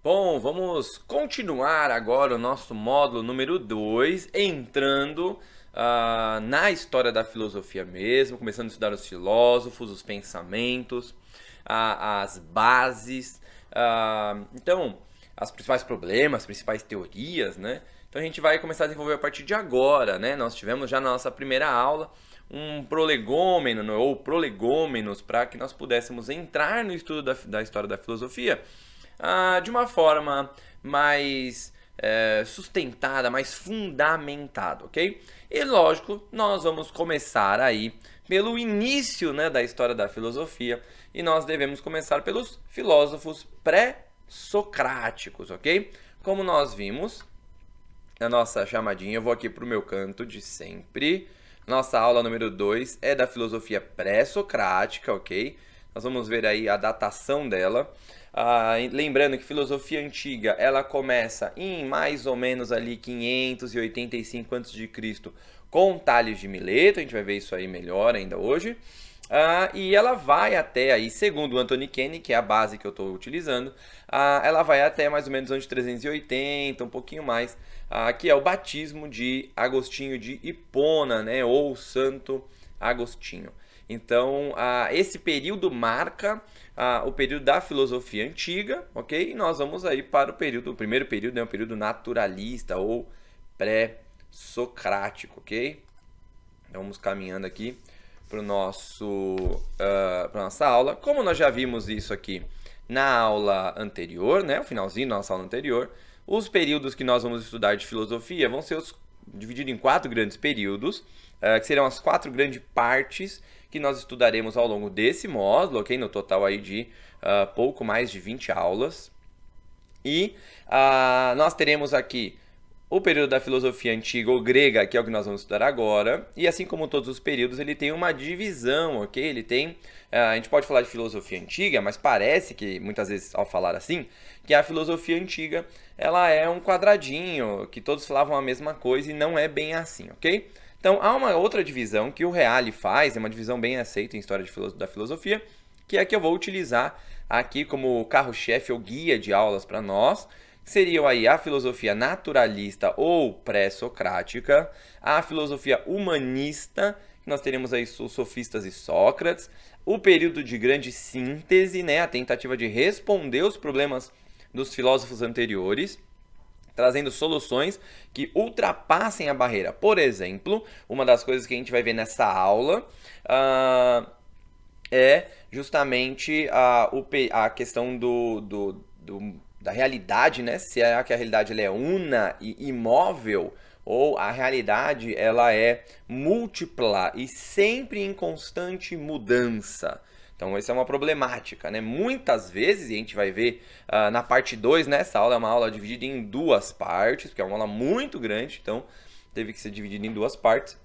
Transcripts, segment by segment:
Bom, vamos continuar agora o nosso módulo número 2, entrando na história da filosofia mesmo, começando a estudar os filósofos, os pensamentos, as bases, então, os principais problemas, as principais teorias, né? Então a gente vai começar a desenvolver a partir de agora, né? Nós tivemos já na nossa primeira aula um prolegômeno ou prolegômenos para que nós pudéssemos entrar no estudo da história da filosofia de uma forma mais sustentada, mais fundamentada, ok? E lógico, nós vamos começar aí pelo início, né, da história da filosofia e nós devemos começar pelos filósofos pré-socráticos, ok? Como nós vimos na nossa chamadinha, eu vou aqui para o meu canto de sempre. Nossa aula número 2 é da filosofia pré-socrática, ok? Nós vamos ver aí a datação dela. Lembrando que filosofia antiga, ela começa em mais ou menos ali 585 a.C. com Tales de Mileto, a gente vai ver isso aí melhor ainda hoje. E ela vai até aí, segundo o Anthony Kenny, que é a base que eu estou utilizando, ela vai até mais ou menos ano de 380, um pouquinho mais, que é o batismo de Agostinho de Hipona, né, ou Santo Agostinho. Então, esse período marca o período da filosofia antiga, ok? E nós vamos aí para o primeiro período, né, o período naturalista ou pré-socrático, ok? Então, vamos caminhando aqui para nossa aula. Como nós já vimos isso aqui na aula anterior, né, o finalzinho da nossa aula anterior, os períodos que nós vamos estudar de filosofia vão ser divididos em 4 grandes períodos, que serão as 4 grandes partes que nós estudaremos ao longo desse módulo, ok? No total aí de pouco mais de 20 aulas. E nós teremos aqui o período da filosofia antiga ou grega, que é o que nós vamos estudar agora, e assim como todos os períodos, ele tem uma divisão, ok? Ele tem, a gente pode falar de filosofia antiga, mas parece que, muitas vezes, ao falar assim, que a filosofia antiga, ela é um quadradinho, que todos falavam a mesma coisa, e não é bem assim, ok? Então, há uma outra divisão que o Reale faz, é uma divisão bem aceita em história da filosofia, que é a que eu vou utilizar aqui como carro-chefe ou guia de aulas para nós, seriam aí a filosofia naturalista ou pré-socrática, a filosofia humanista, nós teremos aí os sofistas e Sócrates, o período de grande síntese, né, a tentativa de responder os problemas dos filósofos anteriores, trazendo soluções que ultrapassem a barreira. Por exemplo, uma das coisas que a gente vai ver nessa aula é justamente a questão da realidade, né? Se é que a realidade ela é una e imóvel, ou a realidade ela é múltipla e sempre em constante mudança. Então, essa é uma problemática, né? Muitas vezes, e a gente vai ver na parte 2, né? Essa aula é uma aula dividida em 2 partes, porque é uma aula muito grande, então teve que ser dividida em 2 partes.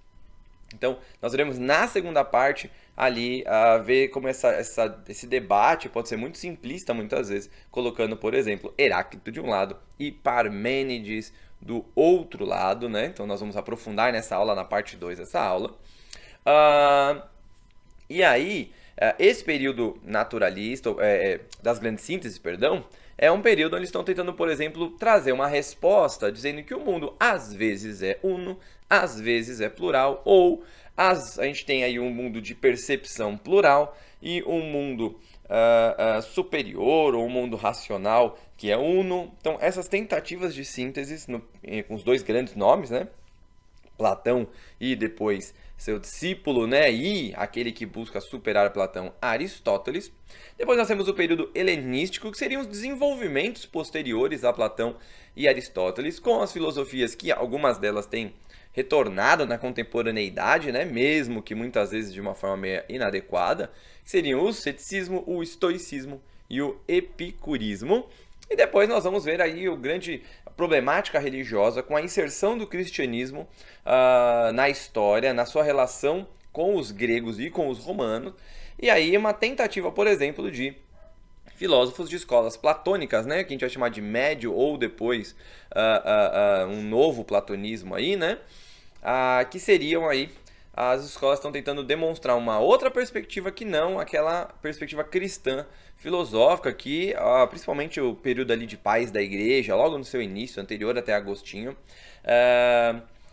Então, nós veremos na segunda parte ali ver como esse debate pode ser muito simplista muitas vezes, colocando, por exemplo, Heráclito de um lado e Parmênides do outro lado, né? Então, nós vamos aprofundar nessa aula, na parte 2 dessa aula. E aí, esse período naturalista, das grandes sínteses, perdão, é um período onde eles estão tentando, por exemplo, trazer uma resposta dizendo que o mundo às vezes é uno, às vezes é plural, ou a gente tem aí um mundo de percepção plural e um mundo superior, ou um mundo racional que é uno. Então, essas tentativas de síntese, com os 2 grandes nomes, né? Platão e depois seu discípulo, né, e aquele que busca superar Platão, Aristóteles. Depois nós temos o período helenístico, que seriam os desenvolvimentos posteriores a Platão e Aristóteles, com as filosofias que algumas delas têm retornado na contemporaneidade, né, mesmo que muitas vezes de uma forma meio inadequada, que seriam o ceticismo, o estoicismo e o epicurismo. E depois nós vamos ver aí o grande problemática religiosa com a inserção do cristianismo na história, na sua relação com os gregos e com os romanos. E aí uma tentativa, por exemplo, de filósofos de escolas platônicas, né, que a gente vai chamar de médio ou depois um novo platonismo aí, né, que seriam aí as escolas estão tentando demonstrar uma outra perspectiva que não aquela perspectiva cristã filosófica que, principalmente o período ali de pais da igreja, logo no seu início, anterior até Agostinho,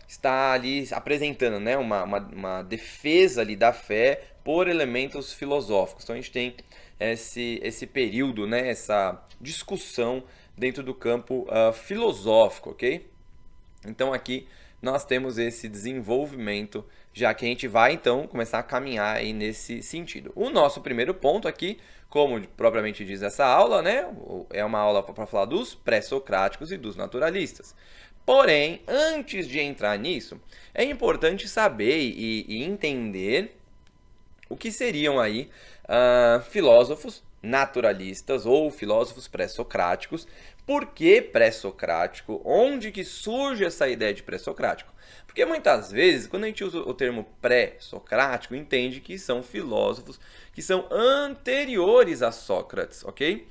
está ali apresentando, né, uma defesa ali da fé por elementos filosóficos. Então a gente tem esse período, né, essa discussão dentro do campo filosófico, ok? Então aqui nós temos esse desenvolvimento, já que a gente vai então começar a caminhar aí nesse sentido. O nosso primeiro ponto aqui, como propriamente diz essa aula, né, é uma aula para falar dos pré-socráticos e dos naturalistas. Porém, antes de entrar nisso, é importante saber e entender o que seriam aí filósofos naturalistas ou filósofos pré-socráticos. Por que pré-socrático? Onde que surge essa ideia de pré-socrático? Porque muitas vezes, quando a gente usa o termo pré-socrático, entende que são filósofos que são anteriores a Sócrates, ok?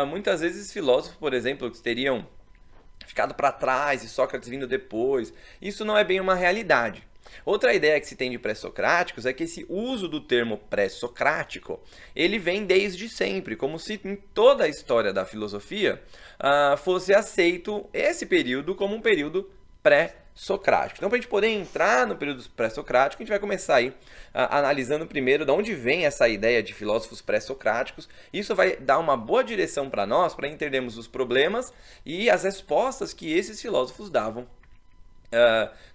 Muitas vezes filósofos, por exemplo, que teriam ficado para trás e Sócrates vindo depois, isso não é bem uma realidade. Outra ideia que se tem de pré-socráticos é que esse uso do termo pré-socrático, ele vem desde sempre, como se em toda a história da filosofia fosse aceito esse período como um período pré-socrático. Então, para a gente poder entrar no período pré-socrático, a gente vai começar aí analisando primeiro de onde vem essa ideia de filósofos pré-socráticos. Isso vai dar uma boa direção para nós, para entendermos os problemas e as respostas que esses filósofos davam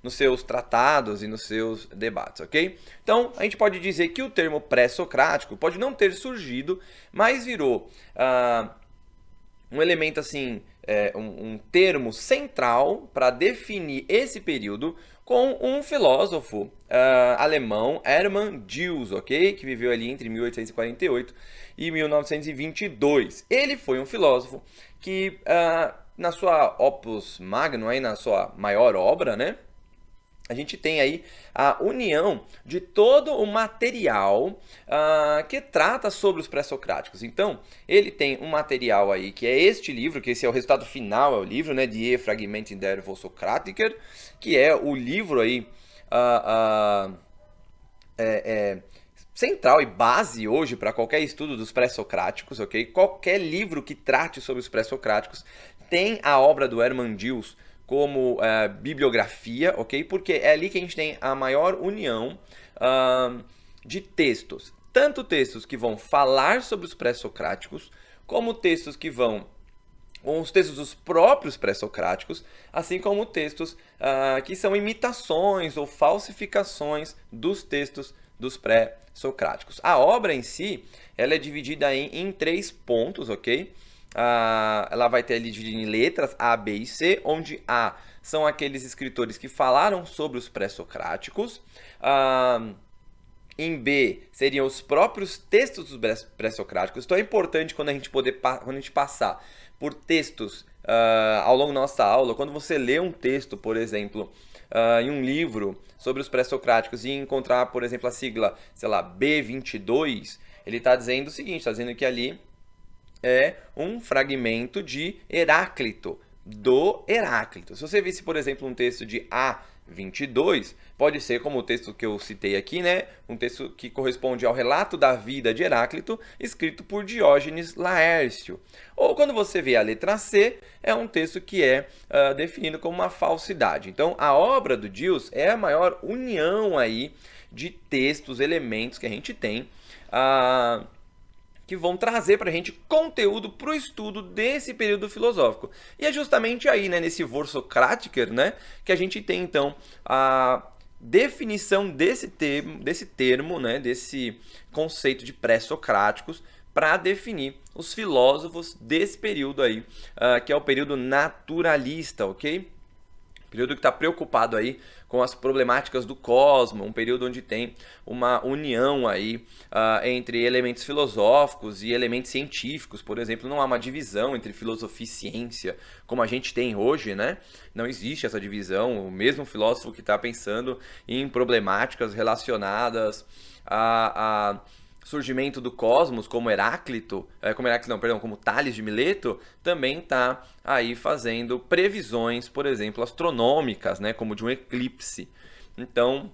nos seus tratados e nos seus debates, ok? Então, a gente pode dizer que o termo pré-socrático pode não ter surgido, mas virou um elemento assim, um termo central para definir esse período com um filósofo alemão, Hermann Diels, ok? Que viveu ali entre 1848 e 1922. Ele foi um filósofo que na sua opus magnum, aí, na sua maior obra, né, a gente tem aí a união de todo o material que trata sobre os pré-socráticos. Então, ele tem um material aí que é este livro, que esse é o resultado final, é o livro, né, Die Fragmente der Vossokratiker, que é o livro aí central e base hoje para qualquer estudo dos pré-socráticos, ok? Qualquer livro que trate sobre os pré-socráticos tem a obra do Hermann Diels como bibliografia, ok? Porque é ali que a gente tem a maior união de textos. Tanto textos que vão falar sobre os pré-socráticos, como textos que vão os textos dos próprios pré-socráticos, assim como textos que são imitações ou falsificações dos textos dos pré-socráticos. A obra em si, ela é dividida em 3 pontos, ok? Ela vai ter ali dividida em letras A, B e C, onde A são aqueles escritores que falaram sobre os pré-socráticos. Em B seriam os próprios textos dos pré-socráticos. Então é importante quando a gente passar por textos ao longo da nossa aula, quando você lê um texto, por exemplo, em um livro sobre os pré-socráticos e encontrar, por exemplo, a sigla, sei lá, B22, ele está dizendo o seguinte, está dizendo que ali é um fragmento de Heráclito, do Heráclito. Se você visse, por exemplo, um texto de A22, pode ser como o texto que eu citei aqui, né? Um texto que corresponde ao relato da vida de Heráclito, escrito por Diógenes Laércio. Ou quando você vê a letra C, é um texto que é definido como uma falsidade. Então, a obra do Diels é a maior união aí de textos, elementos que a gente tem, que vão trazer para a gente conteúdo para o estudo desse período filosófico. E é justamente aí, né, nesse Vossokratiker, né, que a gente tem, então, a definição desse termo, né, desse conceito de pré-socráticos, para definir os filósofos desse período aí, que é o período naturalista, ok? Período que está preocupado aí com as problemáticas do cosmos, um período onde tem uma união aí entre elementos filosóficos e elementos científicos. Por exemplo, não há uma divisão entre filosofia e ciência, como a gente tem hoje, né? Não existe essa divisão. O mesmo filósofo que está pensando em problemáticas relacionadas surgimento do cosmos, como Heráclito, como Tales de Mileto, também está aí fazendo previsões, por exemplo, astronômicas, né, como de um eclipse. Então,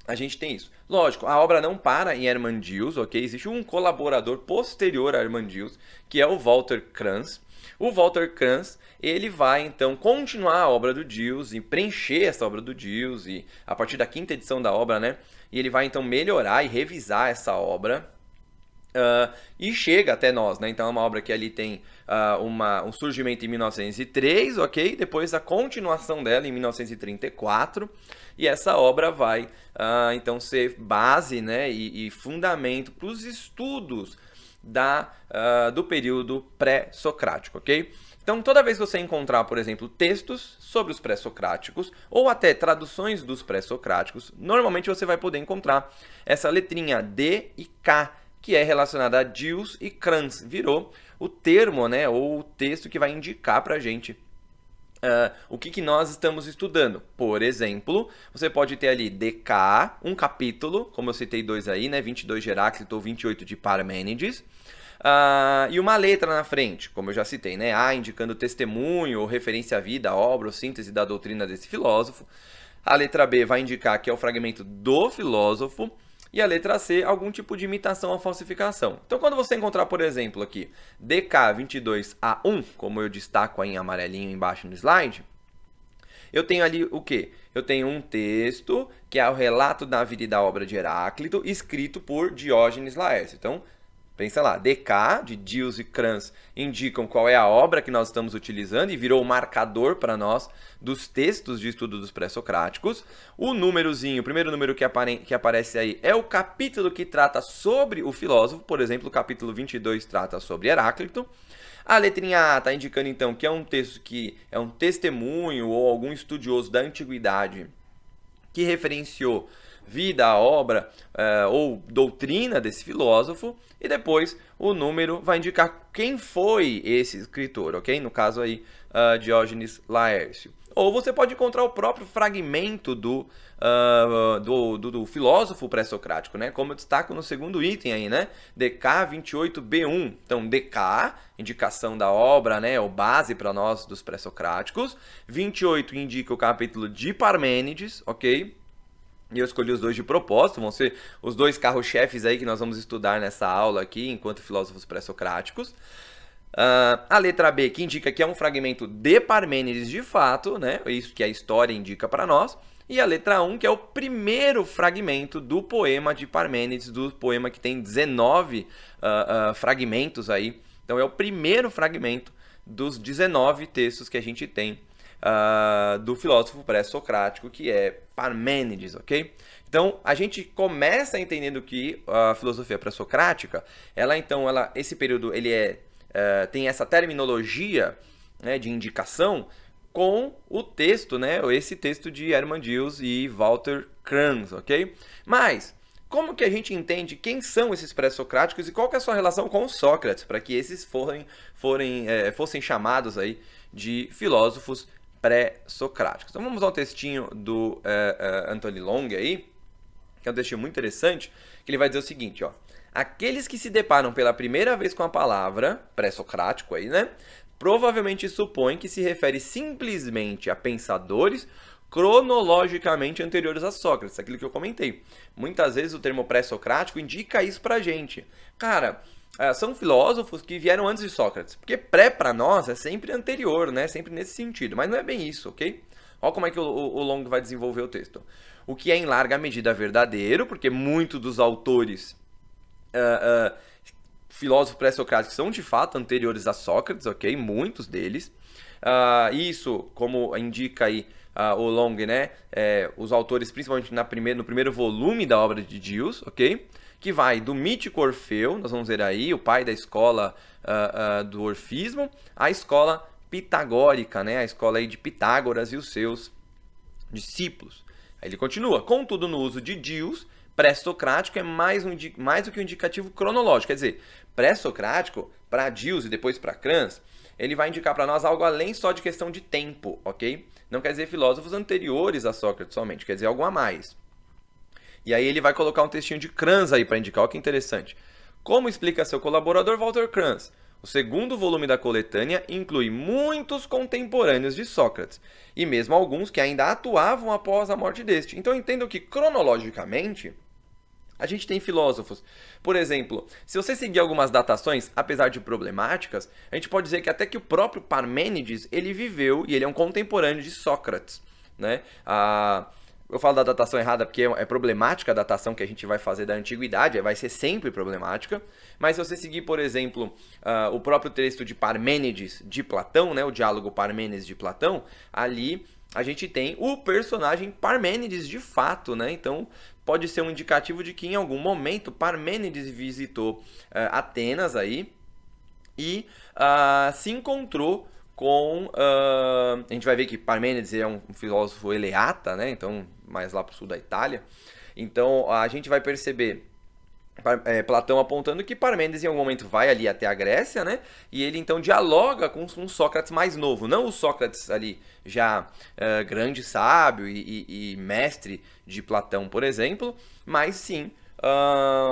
a gente tem isso. Lógico, a obra não para em Hermann-Diels, ok? Existe um colaborador posterior a Hermann-Diels, que é o Walter Krantz. O Walter Krantz, ele vai então continuar a obra do Diels e preencher essa obra do Diels, e a partir da quinta edição da obra, né? E ele vai então melhorar e revisar essa obra. E chega até nós, né? Então é uma obra que ali tem um surgimento em 1903, ok? Depois a continuação dela em 1934. E essa obra vai então ser base, né, e fundamento para os estudos do período pré-socrático, ok? Então, toda vez que você encontrar, por exemplo, textos sobre os pré-socráticos ou até traduções dos pré-socráticos, normalmente você vai poder encontrar essa letrinha D e K, que é relacionada a Diels e Krantz. Virou o termo, né, ou o texto que vai indicar para a gente o que nós estamos estudando. Por exemplo, você pode ter ali DK, um capítulo, como eu citei dois aí, né, 22 de Heráclito ou 28 de Parmênides, e uma letra na frente, como eu já citei, né, A indicando testemunho ou referência à vida, à obra ou síntese da doutrina desse filósofo. A letra B vai indicar que é o fragmento do filósofo. E a letra C, algum tipo de imitação ou falsificação. Então, quando você encontrar, por exemplo, aqui, DK22A1, como eu destaco aí em amarelinho embaixo no slide, eu tenho ali o quê? Eu tenho um texto, que é o relato da vida e da obra de Heráclito, escrito por Diógenes Laércio. Então, pensa lá, DK, de Diels e Krantz, indicam qual é a obra que nós estamos utilizando e virou o marcador para nós dos textos de estudo dos pré-socráticos. O númerozinho, o primeiro número que aparece aí é o capítulo que trata sobre o filósofo, por exemplo, o capítulo 22 trata sobre Heráclito. A letrinha A está indicando então que é um texto que é um testemunho ou algum estudioso da antiguidade que referenciou vida, obra ou doutrina desse filósofo, e depois o número vai indicar quem foi esse escritor, ok? No caso aí, Diógenes Laércio. Ou você pode encontrar o próprio fragmento do filósofo pré-socrático, né? Como eu destaco no segundo item aí, né? DK 28B1. Então, DK, indicação da obra, né? Ou base para nós dos pré-socráticos. 28 indica o capítulo de Parmênides, ok? E eu escolhi os dois de propósito, vão ser os dois carro-chefes aí que nós vamos estudar nessa aula aqui, enquanto filósofos pré-socráticos. A letra B, que indica que é um fragmento de Parmênides de fato, né? Isso que a história indica para nós. E a letra 1, que é o primeiro fragmento do poema de Parmênides, do poema que tem 19 fragmentos aí. Então é o primeiro fragmento dos 19 textos que a gente tem do filósofo pré-socrático, que é Parmênides, ok? Então, a gente começa entendendo que a filosofia pré-socrática, esse período, tem essa terminologia, né, de indicação com o texto, né, esse texto de Hermann-Diels e Walter Krantz, ok? Mas, como que a gente entende quem são esses pré-socráticos e qual que é a sua relação com Sócrates, para que esses fossem chamados aí de filósofos pré-socráticos? Então vamos ao textinho do Anthony Long aí, que é um textinho muito interessante, que ele vai dizer o seguinte, ó: aqueles que se deparam pela primeira vez com a palavra pré-socrático aí, né, provavelmente supõem que se refere simplesmente a pensadores cronologicamente anteriores a Sócrates, aquilo que eu comentei. Muitas vezes o termo pré-socrático indica isso pra gente. Cara, são filósofos que vieram antes de Sócrates, porque pré para nós é sempre anterior, né? Sempre nesse sentido, mas não é bem isso, ok? Olha como é que o Long vai desenvolver o texto. O que é em larga medida verdadeiro, porque muitos dos autores filósofos pré-socráticos são de fato anteriores a Sócrates, ok? Muitos deles. Isso, como indica aí o Long, né? Os autores, principalmente no primeiro volume da obra de Diels, ok? Que vai do mítico Orfeu, nós vamos ver aí, o pai da escola do orfismo, a escola pitagórica, né? A escola aí de Pitágoras e os seus discípulos. Aí ele continua: contudo, no uso de Diels, pré-socrático é mais do que um indicativo cronológico. Quer dizer, pré-socrático, para Diels e depois para Krantz, ele vai indicar para nós algo além só de questão de tempo, ok? Não quer dizer filósofos anteriores a Sócrates somente, quer dizer algo a mais. E aí ele vai colocar um textinho de Kranz aí para indicar, olha que interessante. Como explica seu colaborador Walter Kranz, o segundo volume da coletânea inclui muitos contemporâneos de Sócrates, e mesmo alguns que ainda atuavam após a morte deste. Então entendam que, cronologicamente, a gente tem filósofos. Por exemplo, se você seguir algumas datações, apesar de problemáticas, a gente pode dizer que até que o próprio Parmênides, ele viveu e ele é um contemporâneo de Sócrates, né? Eu falo da datação errada porque é problemática a datação que a gente vai fazer da antiguidade, vai ser sempre problemática. Mas se você seguir, por exemplo, o próprio texto de Parmênides de Platão, né, o diálogo Parmênides de Platão, ali a gente tem o personagem Parmênides de fato, né? Então pode ser um indicativo de que em algum momento Parmênides visitou Atenas aí e se encontrou com... a gente vai ver que Parmênides é um filósofo eleata, né? Então, mais lá para o sul da Itália. Então, a gente vai perceber Platão apontando que Parmênides em algum momento vai ali até a Grécia, né? E ele então dialoga com um Sócrates mais novo. Não o Sócrates ali já grande sábio e mestre de Platão, por exemplo, mas sim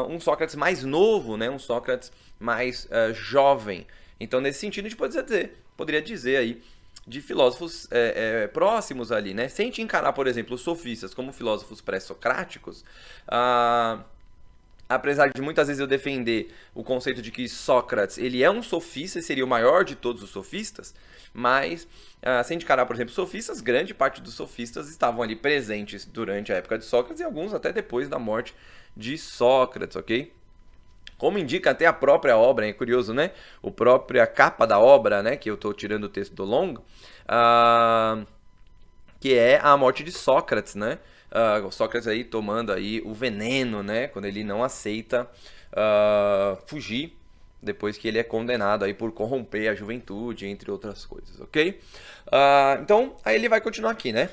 um Sócrates mais novo, né? Um Sócrates mais jovem. Então, nesse sentido, a gente poderia dizer aí de filósofos próximos ali, né? Se a gente encarar, por exemplo, os sofistas como filósofos pré-socráticos, apesar de muitas vezes eu defender o conceito de que Sócrates ele é um sofista e seria o maior de todos os sofistas, mas se a gente encarar, por exemplo, sofistas, grande parte dos sofistas estavam ali presentes durante a época de Sócrates e alguns até depois da morte de Sócrates, ok? Como indica até a própria obra, é curioso, né? A própria capa da obra, né? Que eu estou tirando o texto do longo, que é a morte de Sócrates, né? Sócrates aí tomando aí o veneno, né? Quando ele não aceita fugir depois que ele é condenado aí por corromper a juventude, entre outras coisas, ok? Então, aí ele vai continuar aqui, né?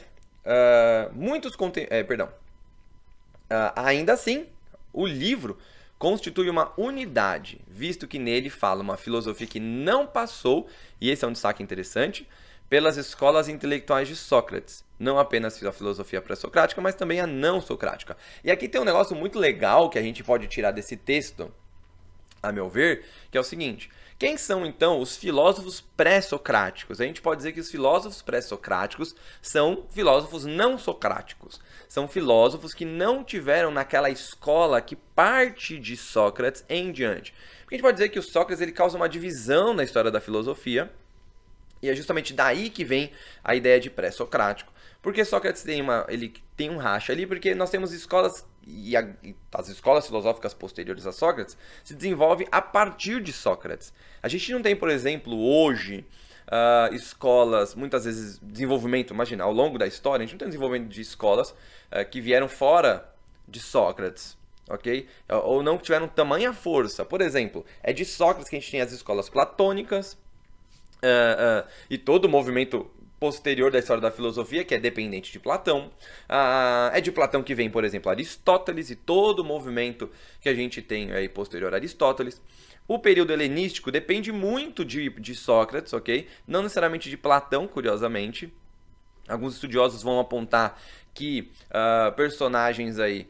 Ainda assim, o livro constitui uma unidade, visto que nele fala uma filosofia que não passou, e esse é um destaque interessante, pelas escolas intelectuais de Sócrates. Não apenas a filosofia pré-socrática, mas também a não-socrática. E aqui tem um negócio muito legal que a gente pode tirar desse texto, a meu ver, que é o seguinte: quem são, então, os filósofos pré-socráticos? A gente pode dizer que os filósofos pré-socráticos são filósofos não socráticos. São filósofos que não tiveram naquela escola que parte de Sócrates em diante. Porque a gente pode dizer que o Sócrates ele causa uma divisão na história da filosofia, e é justamente daí que vem a ideia de pré-socrático. Porque Sócrates ele tem um racha ali, porque nós temos escolas, e as escolas filosóficas posteriores a Sócrates se desenvolvem a partir de Sócrates. A gente não tem, por exemplo, hoje, escolas, muitas vezes, desenvolvimento, imagina, ao longo da história, a gente não tem desenvolvimento de escolas que vieram fora de Sócrates, ok? Ou não tiveram tamanha força. Por exemplo, é de Sócrates que a gente tem as escolas platônicas, e todo o movimento posterior da história da filosofia, que é dependente de Platão. É de Platão que vem, por exemplo, Aristóteles e todo o movimento que a gente tem aí posterior a Aristóteles. O período helenístico depende muito de Sócrates, ok? Não necessariamente de Platão, curiosamente. Alguns estudiosos vão apontar que personagens aí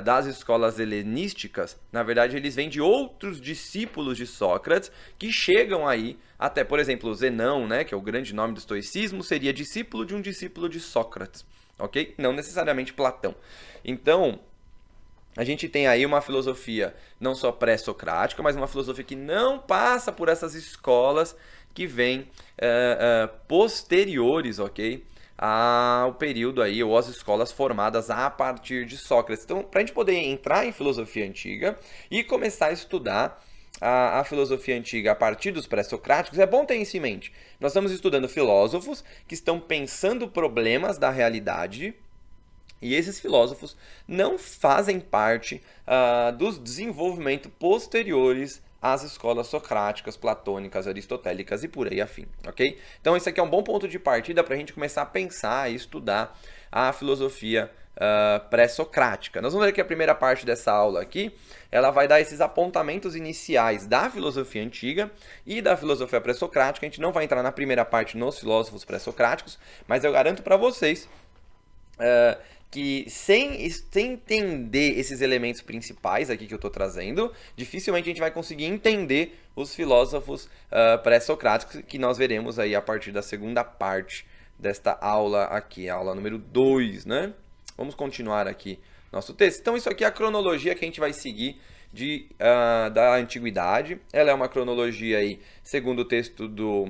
das escolas helenísticas, na verdade, eles vêm de outros discípulos de Sócrates que chegam aí, até, por exemplo, Zenão, né, que é o grande nome do estoicismo, seria discípulo de um discípulo de Sócrates, ok? Não necessariamente Platão. Então, a gente tem aí uma filosofia não só pré-socrática, mas uma filosofia que não passa por essas escolas que vêm posteriores, ok? Ao período aí, ou às escolas formadas a partir de Sócrates. Então, para a gente poder entrar em filosofia antiga e começar a estudar a filosofia antiga a partir dos pré-socráticos, é bom ter isso em mente. Nós estamos estudando filósofos que estão pensando problemas da realidade, e esses filósofos não fazem parte dos desenvolvimentos posteriores às escolas socráticas, platônicas, aristotélicas e por aí afim, ok? Então esse aqui é um bom ponto de partida para a gente começar a pensar e estudar a filosofia pré-socrática. Nós vamos ver que a primeira parte dessa aula aqui, ela vai dar esses apontamentos iniciais da filosofia antiga e da filosofia pré-socrática. A gente não vai entrar na primeira parte nos filósofos pré-socráticos, mas eu garanto para vocês que sem entender esses elementos principais aqui que eu estou trazendo, dificilmente a gente vai conseguir entender os filósofos pré-socráticos, que nós veremos aí a partir da segunda parte desta aula aqui, a aula número 2, né? Vamos continuar aqui nosso texto. Então isso aqui é a cronologia que a gente vai seguir da antiguidade. Ela é uma cronologia aí, segundo o texto do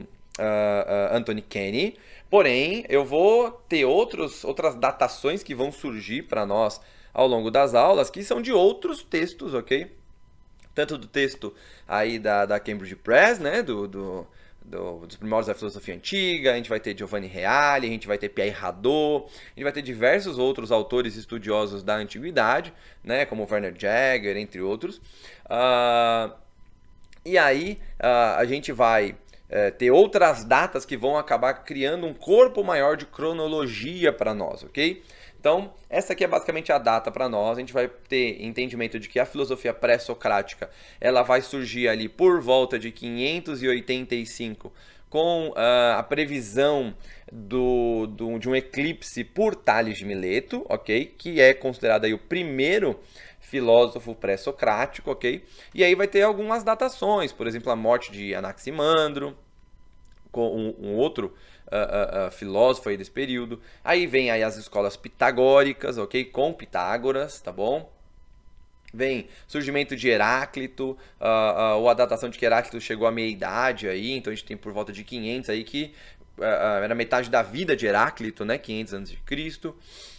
Anthony Kenny. Porém, eu vou ter outras datações que vão surgir para nós ao longo das aulas, que são de outros textos, ok? Tanto do texto aí da Cambridge Press, né? Dos primórdios da filosofia antiga, a gente vai ter Giovanni Reale, a gente vai ter Pierre Hadot, a gente vai ter diversos outros autores estudiosos da antiguidade, né? Como Werner Jaeger, entre outros. E aí a gente vai ter outras datas que vão acabar criando um corpo maior de cronologia para nós, ok? Então, essa aqui é basicamente a data para nós. A gente vai ter entendimento de que a filosofia pré-socrática ela vai surgir ali por volta de 585, com a previsão de um eclipse por Tales de Mileto, ok? Que é considerado aí o primeiro filósofo pré-socrático, ok? E aí vai ter algumas datações, por exemplo, a morte de Anaximandro, com um outro filósofo aí desse período. Aí vem aí as escolas pitagóricas, ok? Com Pitágoras, tá bom? Vem surgimento de Heráclito, ou a datação de que Heráclito chegou à meia-idade aí, então a gente tem por volta de 500 aí, que era metade da vida de Heráclito, né? 500 a.C.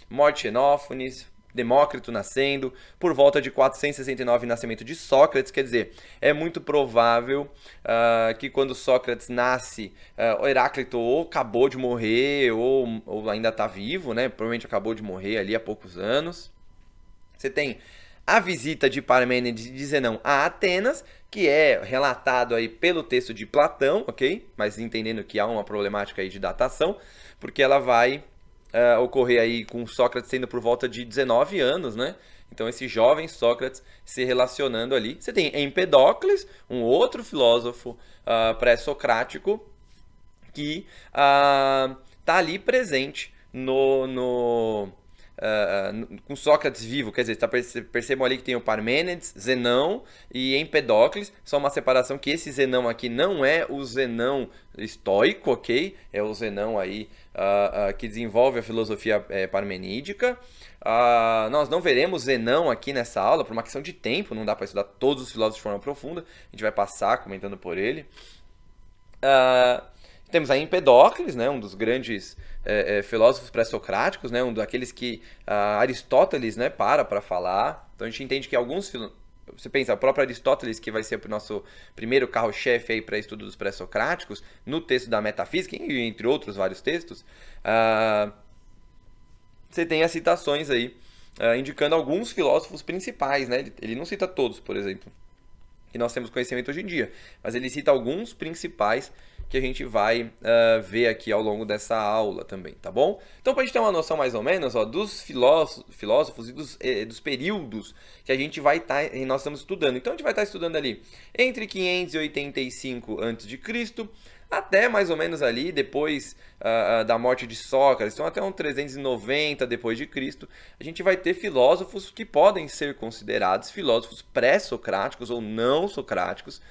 Morte de Xenófanes, Demócrito nascendo, por volta de 469 nascimento de Sócrates, quer dizer, é muito provável que quando Sócrates nasce, o Heráclito ou acabou de morrer ou ainda está vivo, né? Provavelmente acabou de morrer ali há poucos anos. Você tem a visita de Parmênides e de Zenão a Atenas, que é relatado aí pelo texto de Platão, ok? Mas entendendo que há uma problemática aí de datação, porque ela vai ocorrer aí com Sócrates sendo por volta de 19 anos, né? Então esse jovem Sócrates se relacionando ali. Você tem Empedocles, um outro filósofo pré-socrático, que está ali presente com Sócrates vivo, quer dizer, percebam ali que tem o Parmênides, Zenão e Empedocles, só uma separação que esse Zenão aqui não é o Zenão estoico, ok? É o Zenão aí que desenvolve a filosofia parmenídica. Nós não veremos Zenão aqui nessa aula, por uma questão de tempo, não dá para estudar todos os filósofos de forma profunda, a gente vai passar comentando por ele. Temos aí Empedocles, né, um dos grandes filósofos pré-socráticos, né, um daqueles que Aristóteles, né, para falar. Então a gente entende que alguns você pensa, o próprio Aristóteles, que vai ser o nosso primeiro carro-chefe aí para estudo dos pré-socráticos, no texto da Metafísica, entre outros vários textos, você tem as citações aí indicando alguns filósofos principais, né? Ele não cita todos, por exemplo, que nós temos conhecimento hoje em dia, mas ele cita alguns principais que a gente vai ver aqui ao longo dessa aula também, tá bom? Então, para a gente ter uma noção mais ou menos dos filósofos e dos períodos que a gente vai estar, nós estamos estudando. Então, a gente vai estar estudando ali entre 585 a.C. até mais ou menos ali, depois da morte de Sócrates, então até uns 390 depois de Cristo, a gente vai ter filósofos que podem ser considerados filósofos pré-socráticos ou não socráticos.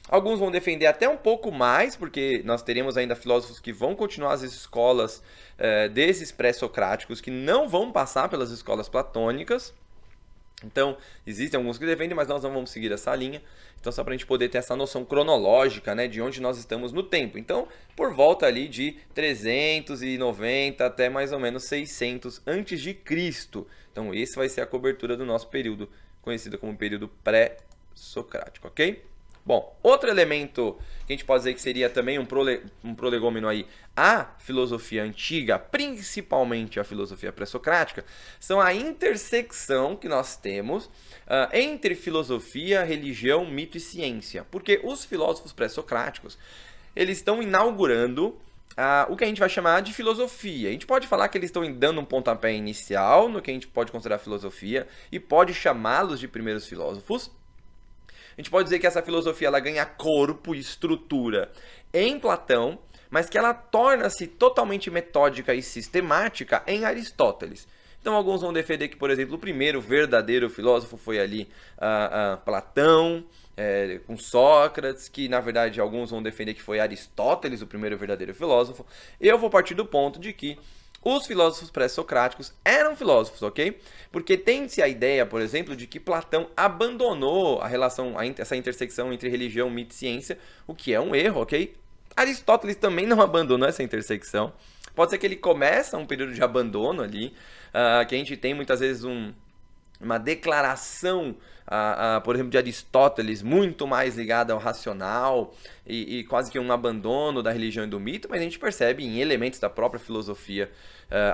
Alguns vão defender até um pouco mais, porque nós teremos ainda filósofos que vão continuar as escolas desses pré-socráticos, que não vão passar pelas escolas platônicas. Então, existem alguns que defendem, mas nós não vamos seguir essa linha. Então, só para a gente poder ter essa noção cronológica, né, de onde nós estamos no tempo. Então, por volta ali de 390 até mais ou menos 600 antes de Cristo. Então, esse vai ser a cobertura do nosso período, conhecido como período pré-socrático, ok? Bom, outro elemento que a gente pode dizer que seria também um prolegômeno aí à filosofia antiga, principalmente a filosofia pré-socrática, são a intersecção que nós temos entre filosofia, religião, mito e ciência. Porque os filósofos pré-socráticos, eles estão inaugurando o que a gente vai chamar de filosofia. A gente pode falar que eles estão dando um pontapé inicial no que a gente pode considerar filosofia e pode chamá-los de primeiros filósofos. A gente pode dizer que essa filosofia ela ganha corpo e estrutura em Platão, mas que ela torna-se totalmente metódica e sistemática em Aristóteles. Então alguns vão defender que, por exemplo, o primeiro verdadeiro filósofo foi ali Platão, com Sócrates, que na verdade alguns vão defender que foi Aristóteles o primeiro verdadeiro filósofo. Eu vou partir do ponto de que os filósofos pré-socráticos eram filósofos, ok? Porque tem-se a ideia, por exemplo, de que Platão abandonou a relação, essa intersecção entre religião, mito e ciência, o que é um erro, ok? Aristóteles também não abandonou essa intersecção. Pode ser que ele começa um período de abandono ali, que a gente tem muitas vezes uma declaração, por exemplo, de Aristóteles muito mais ligada ao racional e quase que um abandono da religião e do mito, mas a gente percebe em elementos da própria filosofia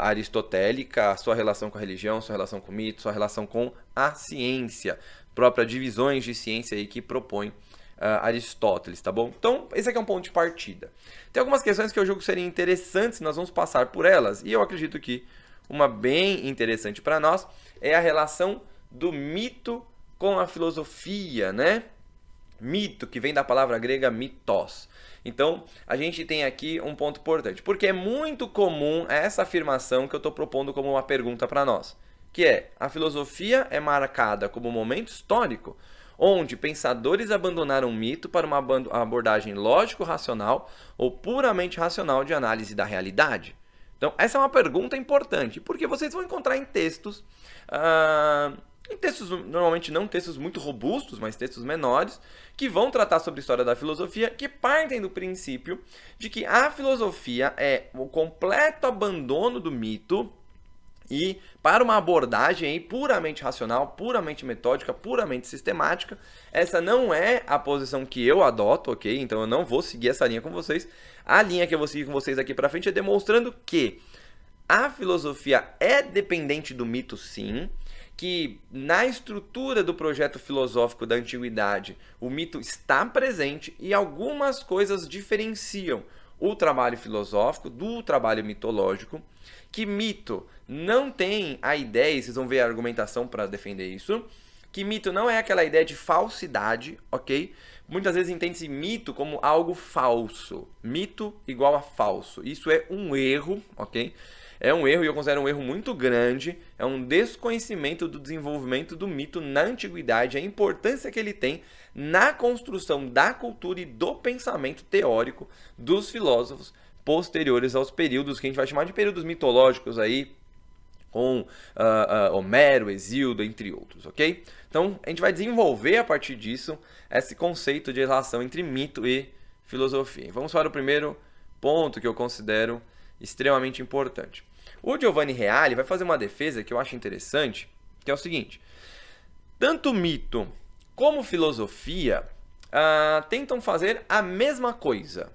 aristotélica a sua relação com a religião, sua relação com o mito, sua relação com a ciência, próprias divisões de ciência aí que propõe Aristóteles, tá bom? Então, esse aqui é um ponto de partida. Tem algumas questões que eu julgo seriam interessantes, nós vamos passar por elas, e eu acredito que uma bem interessante para nós é a relação do mito com a filosofia, né? Mito, que vem da palavra grega mitos. Então, a gente tem aqui um ponto importante, porque é muito comum essa afirmação que eu estou propondo como uma pergunta para nós, que é: a filosofia é marcada como um momento histórico onde pensadores abandonaram o mito para uma abordagem lógico-racional ou puramente racional de análise da realidade? Então, essa é uma pergunta importante, porque vocês vão encontrar em textos, normalmente não textos muito robustos, mas textos menores, que vão tratar sobre a história da filosofia, que partem do princípio de que a filosofia é o completo abandono do mito e para uma abordagem aí puramente racional, puramente metódica, puramente sistemática. Essa não é a posição que eu adoto, ok? Então eu não vou seguir essa linha com vocês. A linha que eu vou seguir com vocês aqui para frente é demonstrando que a filosofia é dependente do mito, sim, que na estrutura do projeto filosófico da antiguidade o mito está presente e algumas coisas diferenciam o trabalho filosófico do trabalho mitológico, que mito não tem a ideia, e vocês vão ver a argumentação para defender isso, que mito não é aquela ideia de falsidade, ok? Muitas vezes entende-se mito como algo falso. Mito igual a falso. Isso é um erro, ok? É um erro, e eu considero um erro muito grande, é um desconhecimento do desenvolvimento do mito na antiguidade, a importância que ele tem na construção da cultura e do pensamento teórico dos filósofos posteriores aos períodos que a gente vai chamar de períodos mitológicos aí, com Homero, Hesíodo, entre outros, ok? Então, a gente vai desenvolver a partir disso esse conceito de relação entre mito e filosofia. Vamos para o primeiro ponto que eu considero extremamente importante. O Giovanni Reale vai fazer uma defesa que eu acho interessante, que é o seguinte: tanto mito como filosofia tentam fazer a mesma coisa.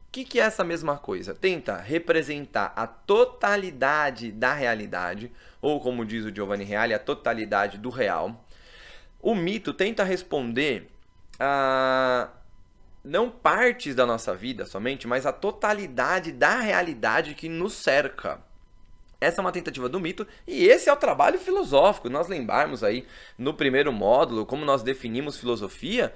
O que é essa mesma coisa? Tenta representar a totalidade da realidade, ou como diz o Giovanni Reale, a totalidade do real. O mito tenta responder a não partes da nossa vida somente, mas a totalidade da realidade que nos cerca. Essa é uma tentativa do mito e esse é o trabalho filosófico. Nós lembrarmos aí no primeiro módulo como nós definimos filosofia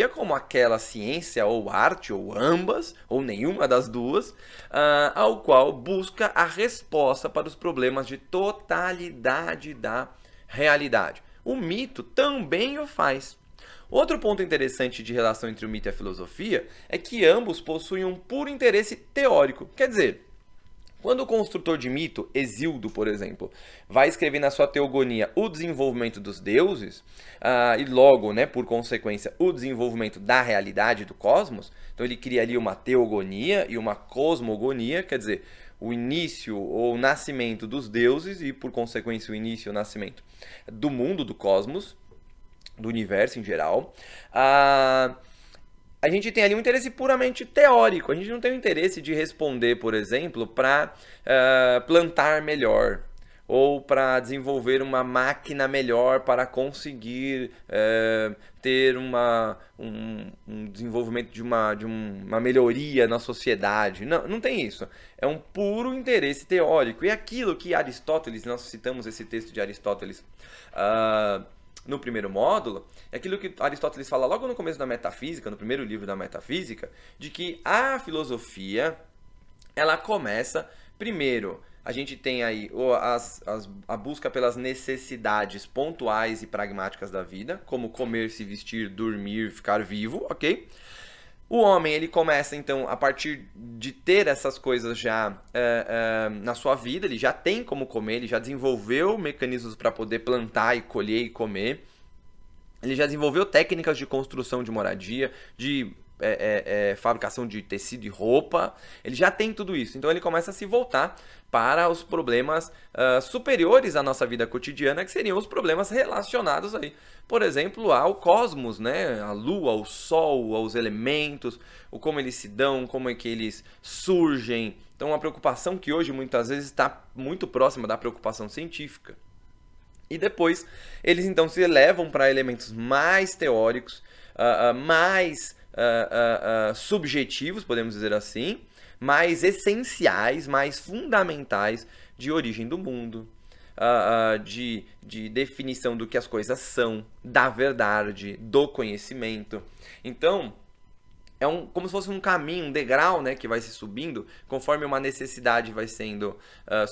como aquela ciência ou arte ou ambas, ou nenhuma das duas, ao qual busca a resposta para os problemas de totalidade da realidade. O mito também o faz. Outro ponto interessante de relação entre o mito e a filosofia é que ambos possuem um puro interesse teórico. Quer dizer, quando o construtor de mito, Hesíodo, por exemplo, vai escrever na sua teogonia o desenvolvimento dos deuses, e logo, né, por consequência, o desenvolvimento da realidade do cosmos, então ele cria ali uma teogonia e uma cosmogonia, quer dizer, o início ou o nascimento dos deuses e, por consequência, o início e o nascimento do mundo, do cosmos, do universo em geral. A gente tem ali um interesse puramente teórico. A gente não tem o interesse de responder, por exemplo, para plantar melhor ou para desenvolver uma máquina melhor para conseguir ter um desenvolvimento de uma melhoria na sociedade. Não, não tem isso. É um puro interesse teórico. E aquilo que Aristóteles, nós citamos esse texto de Aristóteles no primeiro módulo, é aquilo que Aristóteles fala logo no começo da Metafísica, no primeiro livro da Metafísica, de que a filosofia, ela começa, primeiro, a gente tem aí a busca pelas necessidades pontuais e pragmáticas da vida, como comer, se vestir, dormir, ficar vivo, ok? O homem, ele começa, então, a partir de ter essas coisas já na sua vida, ele já tem como comer, ele já desenvolveu mecanismos para poder plantar e colher e comer. Ele já desenvolveu técnicas de construção de moradia, de fabricação de tecido e roupa. Ele já tem tudo isso. Então ele começa a se voltar para os problemas superiores à nossa vida cotidiana, que seriam os problemas relacionados aí, por exemplo, ao cosmos, né? A lua, ao sol, aos elementos, o como eles se dão, como é que eles surgem. Então uma preocupação que hoje muitas vezes está muito próxima da preocupação científica. E depois eles então se elevam para elementos mais teóricos, mais subjetivos, podemos dizer assim, mais essenciais, mais fundamentais de origem do mundo, de definição do que as coisas são, da verdade, do conhecimento. Então, é como se fosse um caminho, um degrau, né, que vai se subindo, conforme uma necessidade vai sendo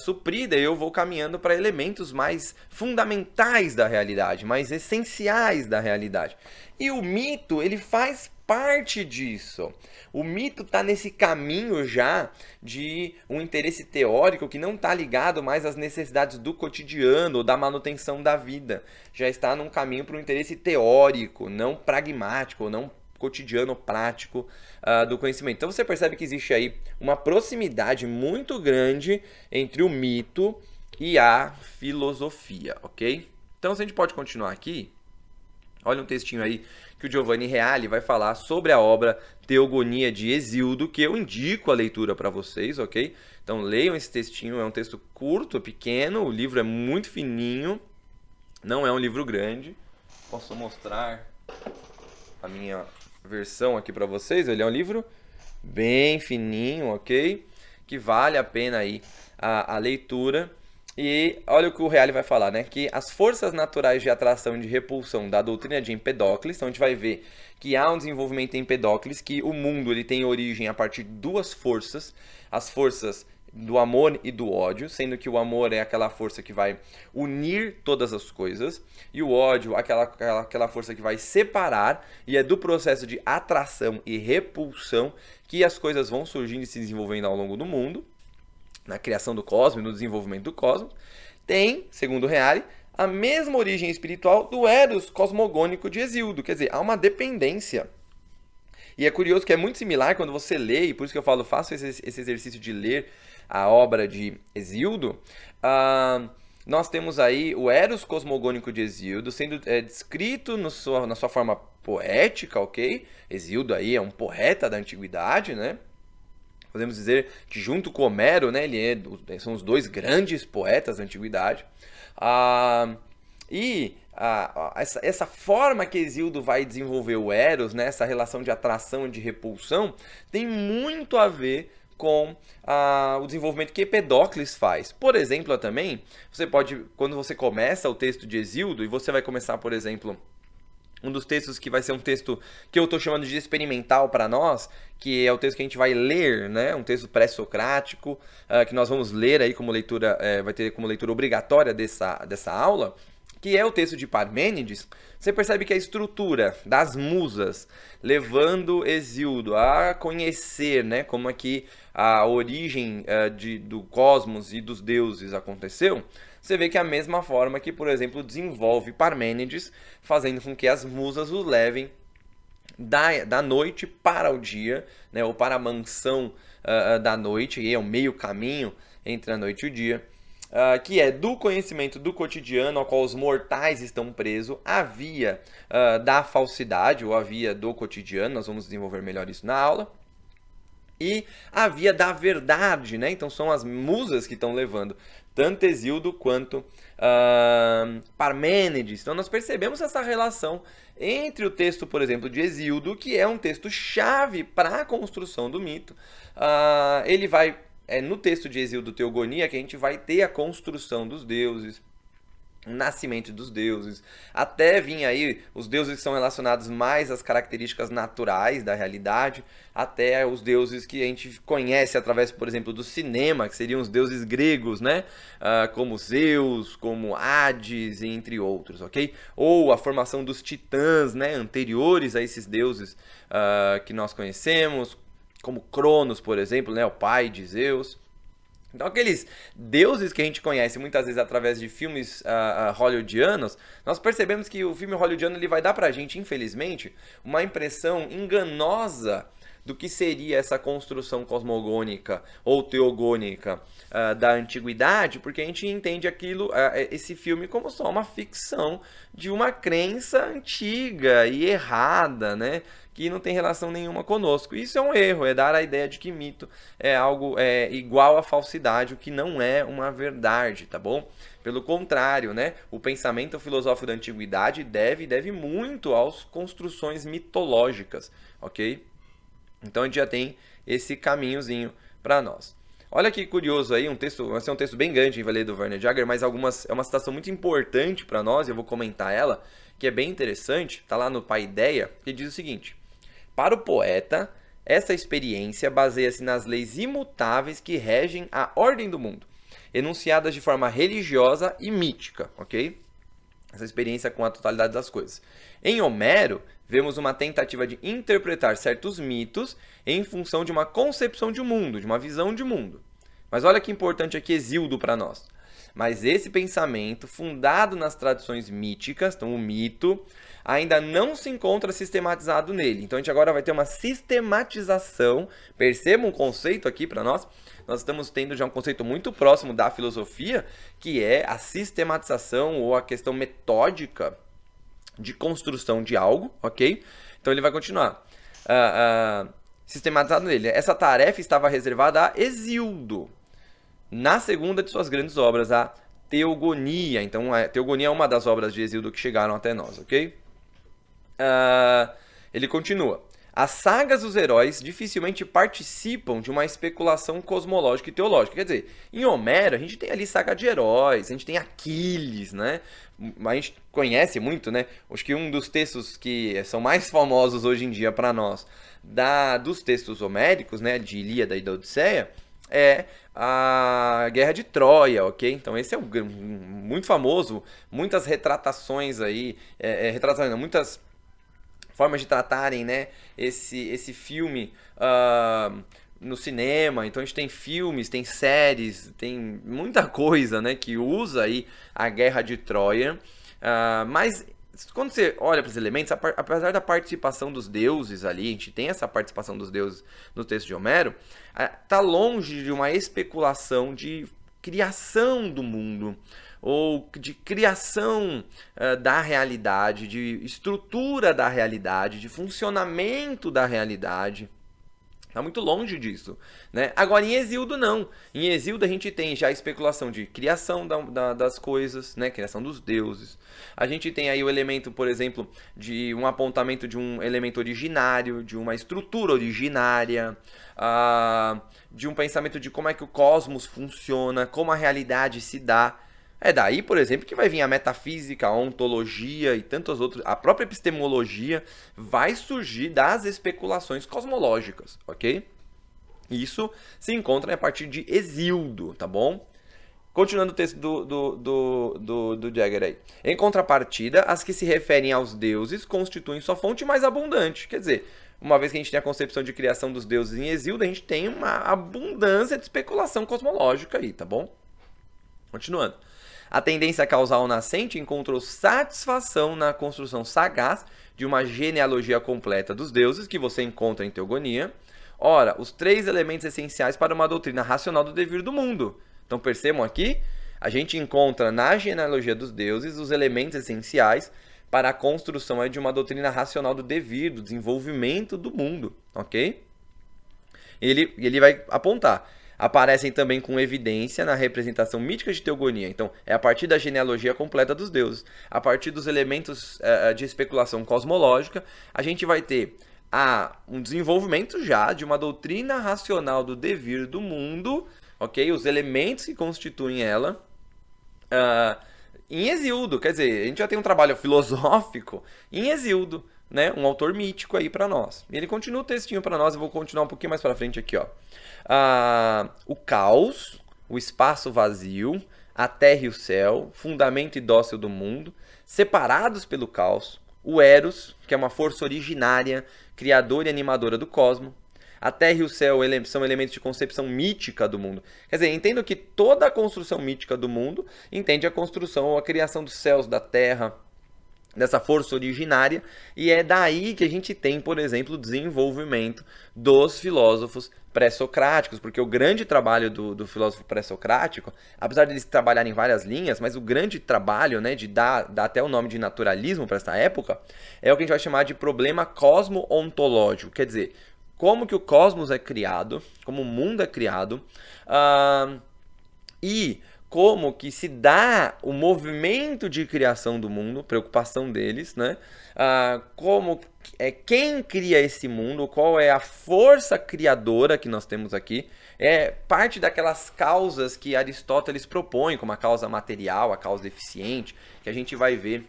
suprida, eu vou caminhando para elementos mais fundamentais da realidade, mais essenciais da realidade. E o mito, ele faz parte disso. O mito está nesse caminho já de um interesse teórico que não está ligado mais às necessidades do cotidiano ou da manutenção da vida. Já está num caminho para um interesse teórico, não pragmático, não cotidiano prático do conhecimento. Então você percebe que existe aí uma proximidade muito grande entre o mito e a filosofia, ok? Então se a gente pode continuar aqui, olha um textinho aí que o Giovanni Reale vai falar sobre a obra Teogonia de Hesíodo, que eu indico a leitura para vocês, ok? Então leiam esse textinho, é um texto curto, pequeno, o livro é muito fininho, não é um livro grande. Posso mostrar a minha versão aqui para vocês. Ele é um livro bem fininho, ok? Que vale a pena aí a leitura. E olha o que o Reale vai falar, né? Que as forças naturais de atração e de repulsão da doutrina de Empedócles, então a gente vai ver que há um desenvolvimento em Empedócles, que o mundo ele tem origem a partir de duas forças, as forças do amor e do ódio, sendo que o amor é aquela força que vai unir todas as coisas e o ódio aquela força que vai separar, e é do processo de atração e repulsão que as coisas vão surgindo e se desenvolvendo ao longo do mundo, na criação do cosmos e no desenvolvimento do cosmos. Tem, segundo Reale, a mesma origem espiritual do Eros cosmogônico de Hesíodo, quer dizer, há uma dependência. E é curioso que é muito similar quando você lê, e por isso que eu falo, faço esse exercício de ler a obra de Hesíodo. Nós temos aí o Eros cosmogônico de Hesíodo sendo descrito na sua forma poética, ok? Hesíodo aí é um poeta da antiguidade, né? Podemos dizer que junto com Homero, né, são os dois grandes poetas da antiguidade. Essa forma que Hesíodo vai desenvolver o Eros, né, essa relação de atração e de repulsão, tem muito a ver com o desenvolvimento que Empedócles faz. Por exemplo, também, você pode, quando você começa o texto de Hesíodo, e você vai começar, por exemplo, um dos textos que vai ser um texto que eu estou chamando de experimental para nós, que é o texto que a gente vai ler, né? Um texto pré-socrático, que nós vamos ler aí como leitura, vai ter como leitura obrigatória dessa aula, que é o texto de Parmênides. Você percebe que a estrutura das musas, levando Hesíodo a conhecer, né, como é que a origem do cosmos e dos deuses aconteceu, você vê que é a mesma forma que, por exemplo, desenvolve Parmênides, fazendo com que as musas os levem da noite para o dia, né, ou para a mansão da noite, e é o meio caminho entre a noite e o dia, que é do conhecimento do cotidiano ao qual os mortais estão presos, a via da falsidade, ou a via do cotidiano, nós vamos desenvolver melhor isso na aula, e a via da verdade, né? Então são as musas que estão levando tanto Hesíodo quanto Parmênides. Então nós percebemos essa relação entre o texto, por exemplo, de Hesíodo, que é um texto chave para a construção do mito. Ele vai, no texto de Hesíodo Teogonia, que a gente vai ter a construção dos deuses, o nascimento dos deuses, até vir aí os deuses que são relacionados mais às características naturais da realidade, até os deuses que a gente conhece através, por exemplo, do cinema, que seriam os deuses gregos, né? Como Zeus, como Hades, entre outros, ok? Ou a formação dos titãs, né? Anteriores a esses deuses que nós conhecemos, como Cronos, por exemplo, né? O pai de Zeus. Então, aqueles deuses que a gente conhece muitas vezes através de filmes hollywoodianos, nós percebemos que o filme hollywoodiano ele vai dar pra gente, infelizmente, uma impressão enganosa do que seria essa construção cosmogônica ou teogônica da antiguidade, porque a gente entende esse filme como só uma ficção de uma crença antiga e errada, né? Que não tem relação nenhuma conosco. Isso é um erro, é dar a ideia de que mito é algo igual à falsidade, o que não é uma verdade, tá bom? Pelo contrário, né? O pensamento filosófico da antiguidade deve muito às construções mitológicas, ok? Então a gente já tem esse caminhozinho para nós. Olha que curioso aí, vai ser um texto bem grande, vai ler do Werner Jaeger, mas é uma citação muito importante para nós, e eu vou comentar ela, que é bem interessante, tá lá no Paideia, que diz o seguinte: para o poeta, essa experiência baseia-se nas leis imutáveis que regem a ordem do mundo, enunciadas de forma religiosa e mítica, ok? Essa experiência com a totalidade das coisas. Em Homero, vemos uma tentativa de interpretar certos mitos em função de uma concepção de mundo, de uma visão de mundo. Mas olha que importante aqui Hesíodo para nós. Mas esse pensamento, fundado nas tradições míticas, então o mito, ainda não se encontra sistematizado nele. Então a gente agora vai ter uma sistematização. Perceba um conceito aqui para nós. Nós estamos tendo já um conceito muito próximo da filosofia, que é a sistematização ou a questão metódica de construção de algo, ok? Então ele vai continuar. Sistematizado nele. Essa tarefa estava reservada a Hesíodo, na segunda de suas grandes obras, a Teogonia. Então a Teogonia é uma das obras de Hesíodo que chegaram até nós, ok? Ele continua. As sagas dos heróis dificilmente participam de uma especulação cosmológica e teológica. Quer dizer, em Homero a gente tem ali saga de heróis, a gente tem Aquiles, né? A gente conhece muito, né? Acho que um dos textos que são mais famosos hoje em dia para nós, dos textos homéricos, né? De Ilíada e da Odisseia, é a Guerra de Troia, ok? Então esse é muito famoso, muitas retratações aí, muitas formas de tratarem, né, esse filme no cinema. Então a gente tem filmes, tem séries, tem muita coisa, né, que usa aí a Guerra de Troia. Mas quando você olha para os elementos, apesar da participação dos deuses ali, a gente tem essa participação dos deuses no texto de Homero, tá longe de uma especulação de criação do mundo, ou de criação da realidade, de estrutura da realidade, de funcionamento da realidade. Está muito longe disso, né? Agora, em Hesíodo, não. Em Hesíodo, a gente tem já a especulação de criação das coisas, né? Criação dos deuses. A gente tem aí o elemento, por exemplo, de um apontamento de um elemento originário, de uma estrutura originária, de um pensamento de como é que o cosmos funciona, como a realidade se dá. É daí, por exemplo, que vai vir a metafísica, a ontologia e tantos outros. A própria epistemologia vai surgir das especulações cosmológicas, ok? Isso se encontra a partir de Hesíodo, tá bom? Continuando o texto do Jaeger aí. Em contrapartida, as que se referem aos deuses constituem sua fonte mais abundante. Quer dizer, uma vez que a gente tem a concepção de criação dos deuses em Hesíodo, a gente tem uma abundância de especulação cosmológica aí, tá bom? Continuando. A tendência causal nascente encontrou satisfação na construção sagaz de uma genealogia completa dos deuses, que você encontra em Teogonia. Ora, os três elementos essenciais para uma doutrina racional do devir do mundo. Então percebam aqui, a gente encontra na genealogia dos deuses os elementos essenciais para a construção de uma doutrina racional do devir, do desenvolvimento do mundo, ok? Ele vai apontar. Aparecem também com evidência na representação mítica de Teogonia. Então, é a partir da genealogia completa dos deuses, a partir dos elementos de especulação cosmológica, a gente vai ter um desenvolvimento já de uma doutrina racional do devir do mundo, ok? Os elementos que constituem ela, em Hesíodo. Quer dizer, a gente já tem um trabalho filosófico em Hesíodo, né? Um autor mítico aí para nós. E ele continua o textinho para nós, eu vou continuar um pouquinho mais para frente aqui, ó. O caos, o espaço vazio, a terra e o céu, fundamento e dócil do mundo, separados pelo caos, o Eros, que é uma força originária, criadora e animadora do cosmos. A terra e o céu são elementos de concepção mítica do mundo. Quer dizer, entendo que toda a construção mítica do mundo entende a construção ou a criação dos céus, da terra, dessa força originária, e é daí que a gente tem, por exemplo, o desenvolvimento dos filósofos pré-socráticos, porque o grande trabalho do filósofo pré-socrático, apesar de eles trabalharem em várias linhas, mas o grande trabalho, né, de dar até o nome de naturalismo para essa época, é o que a gente vai chamar de problema cosmo-ontológico, quer dizer, como que o cosmos é criado, como o mundo é criado, e como que se dá o movimento de criação do mundo, preocupação deles, né? Como quem cria esse mundo, qual é a força criadora que nós temos aqui, é parte daquelas causas que Aristóteles propõe, como a causa material, a causa eficiente, que a gente vai ver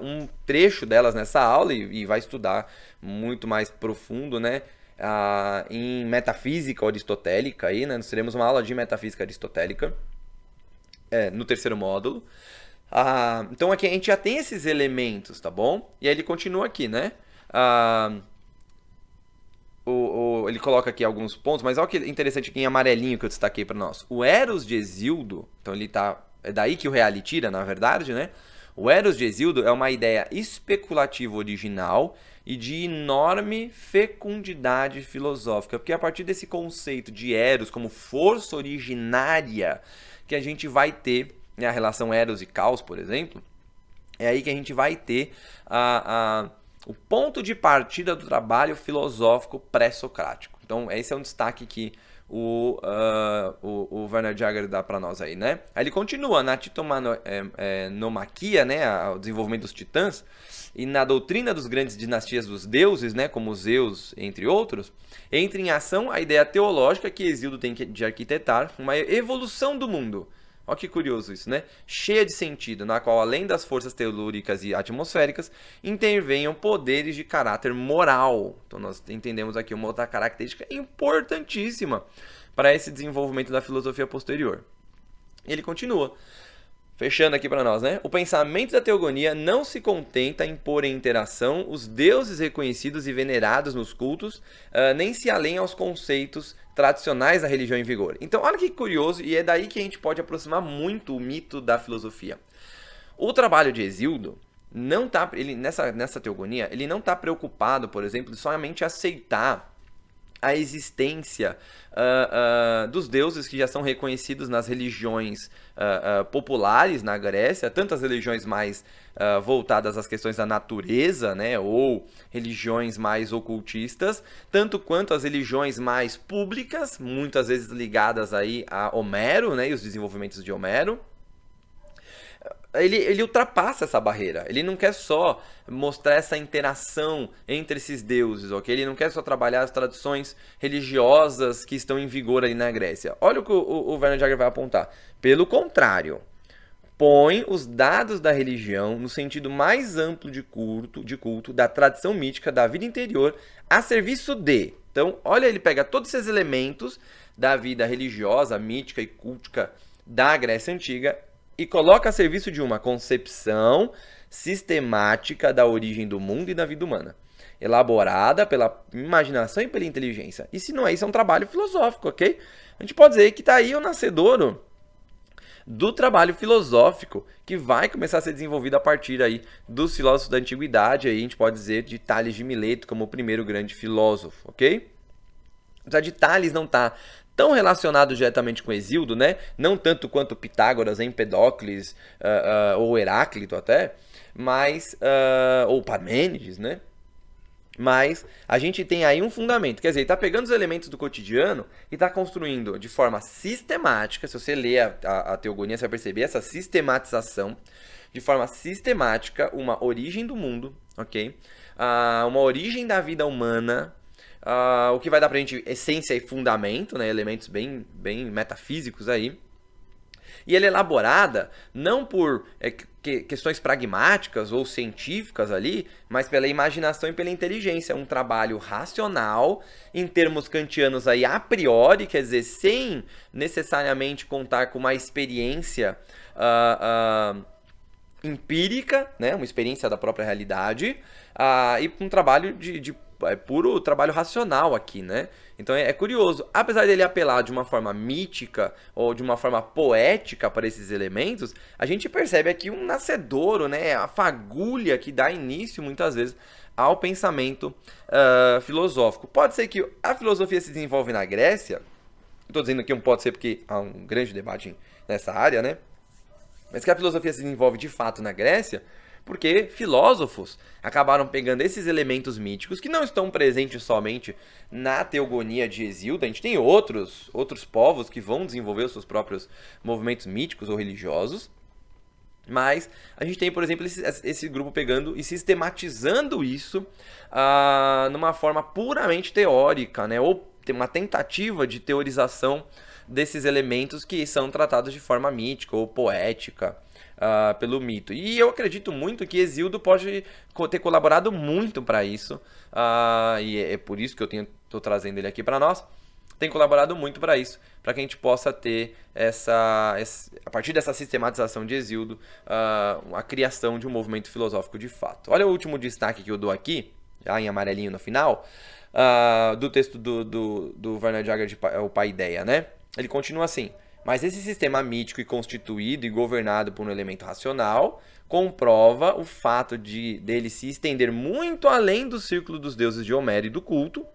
um trecho delas nessa aula e vai estudar muito mais profundo, né? Em metafísica aristotélica, aí, né? Nós teremos uma aula de metafísica aristotélica no terceiro módulo. Então aqui a gente já tem esses elementos, tá bom? E aí ele continua aqui, né? Ele coloca aqui alguns pontos, mas olha que interessante aqui em amarelinho que eu destaquei para nós. O Eros de Hesíodo, então ele tá... É daí que o Reale tira, na verdade, né? O Eros de Hesíodo é uma ideia especulativa original e de enorme fecundidade filosófica, porque é a partir desse conceito de Eros como força originária que a gente vai ter, né, a relação Eros e Caos, por exemplo, é aí que a gente vai ter o ponto de partida do trabalho filosófico pré-socrático. Então, esse é um destaque que o Werner Jaeger dá para nós aí, né? Aí ele continua na titanomaquia, né, o desenvolvimento dos titãs, e na doutrina dos grandes dinastias dos deuses, né, como Zeus, entre outros, entra em ação a ideia teológica que Hesíodo tem de arquitetar uma evolução do mundo. Olha que curioso isso, né? Cheia de sentido, na qual, além das forças telúricas e atmosféricas, intervenham poderes de caráter moral. Então, nós entendemos aqui uma outra característica importantíssima para esse desenvolvimento da filosofia posterior. Ele continua, fechando aqui para nós, né? O pensamento da teogonia não se contenta em pôr em interação os deuses reconhecidos e venerados nos cultos, nem se além aos conceitos tradicionais da religião em vigor. Então, olha que curioso, e é daí que a gente pode aproximar muito o mito da filosofia. O trabalho de Hesíodo não tá, nessa teogonia, ele não está preocupado, por exemplo, somente aceitar a existência dos deuses que já são reconhecidos nas religiões populares na Grécia, tanto as religiões mais voltadas às questões da natureza, né, ou religiões mais ocultistas, tanto quanto as religiões mais públicas, muitas vezes ligadas aí a Homero, né, e os desenvolvimentos de Homero. Ele ultrapassa essa barreira. Ele não quer só mostrar essa interação entre esses deuses, ok? Ele não quer só trabalhar as tradições religiosas que estão em vigor ali na Grécia. Olha o que o Werner Jaeger vai apontar. Pelo contrário, põe os dados da religião no sentido mais amplo de culto, da tradição mítica, da vida interior, a serviço de. Então, olha, ele pega todos esses elementos da vida religiosa, mítica e cultica da Grécia Antiga e coloca a serviço de uma concepção sistemática da origem do mundo e da vida humana, elaborada pela imaginação e pela inteligência. E se não é isso, é um trabalho filosófico, ok? A gente pode dizer que está aí o nascedouro do trabalho filosófico que vai começar a ser desenvolvido a partir aí dos filósofos da antiguidade, aí a gente pode dizer de Tales de Mileto como o primeiro grande filósofo, ok? Apesar de Tales não estar tão relacionado diretamente com Hesíodo, né? Não tanto quanto Pitágoras, Empedócles ou Heráclito até, mas ou Parmênides, né? Mas a gente tem aí um fundamento, quer dizer, ele está pegando os elementos do cotidiano e está construindo de forma sistemática. Se você ler a teogonia, você vai perceber essa sistematização, de forma sistemática, uma origem do mundo, ok? Uma origem da vida humana, o que vai dar pra gente essência e fundamento, né? Elementos bem metafísicos aí. E ela é elaborada não por questões pragmáticas ou científicas ali, mas pela imaginação e pela inteligência. É um trabalho racional, em termos kantianos aí a priori, quer dizer, sem necessariamente contar com uma experiência empírica, né, uma experiência da própria realidade, e um trabalho de puro trabalho racional aqui, né? Então é curioso, apesar dele apelar de uma forma mítica ou de uma forma poética para esses elementos, a gente percebe aqui um nascedouro, né? A fagulha que dá início muitas vezes ao pensamento filosófico. Pode ser que a filosofia se desenvolve na Grécia, estou dizendo aqui um pode ser porque há um grande debate nessa área, né? Mas que a filosofia se desenvolve de fato na Grécia, porque filósofos acabaram pegando esses elementos míticos que não estão presentes somente na teogonia de Hesíodo. A gente tem outros povos que vão desenvolver os seus próprios movimentos míticos ou religiosos. Mas a gente tem, por exemplo, esse grupo pegando e sistematizando isso numa forma puramente teórica, né? Ou tem uma tentativa de teorização desses elementos que são tratados de forma mítica ou poética pelo mito. E eu acredito muito que Hesíodo pode ter colaborado muito para isso, e é por isso que eu estou trazendo ele aqui para nós. Tem colaborado muito para isso, para que a gente possa ter a partir dessa sistematização de Hesíodo, a criação de um movimento filosófico de fato. Olha o último destaque que eu dou aqui, já em amarelinho no final, do texto do Werner Jaeger, o Paideia, né? Ele continua assim: mas esse sistema mítico e constituído e governado por um elemento racional comprova o fato dele se estender muito além do círculo dos deuses de Homero e do culto,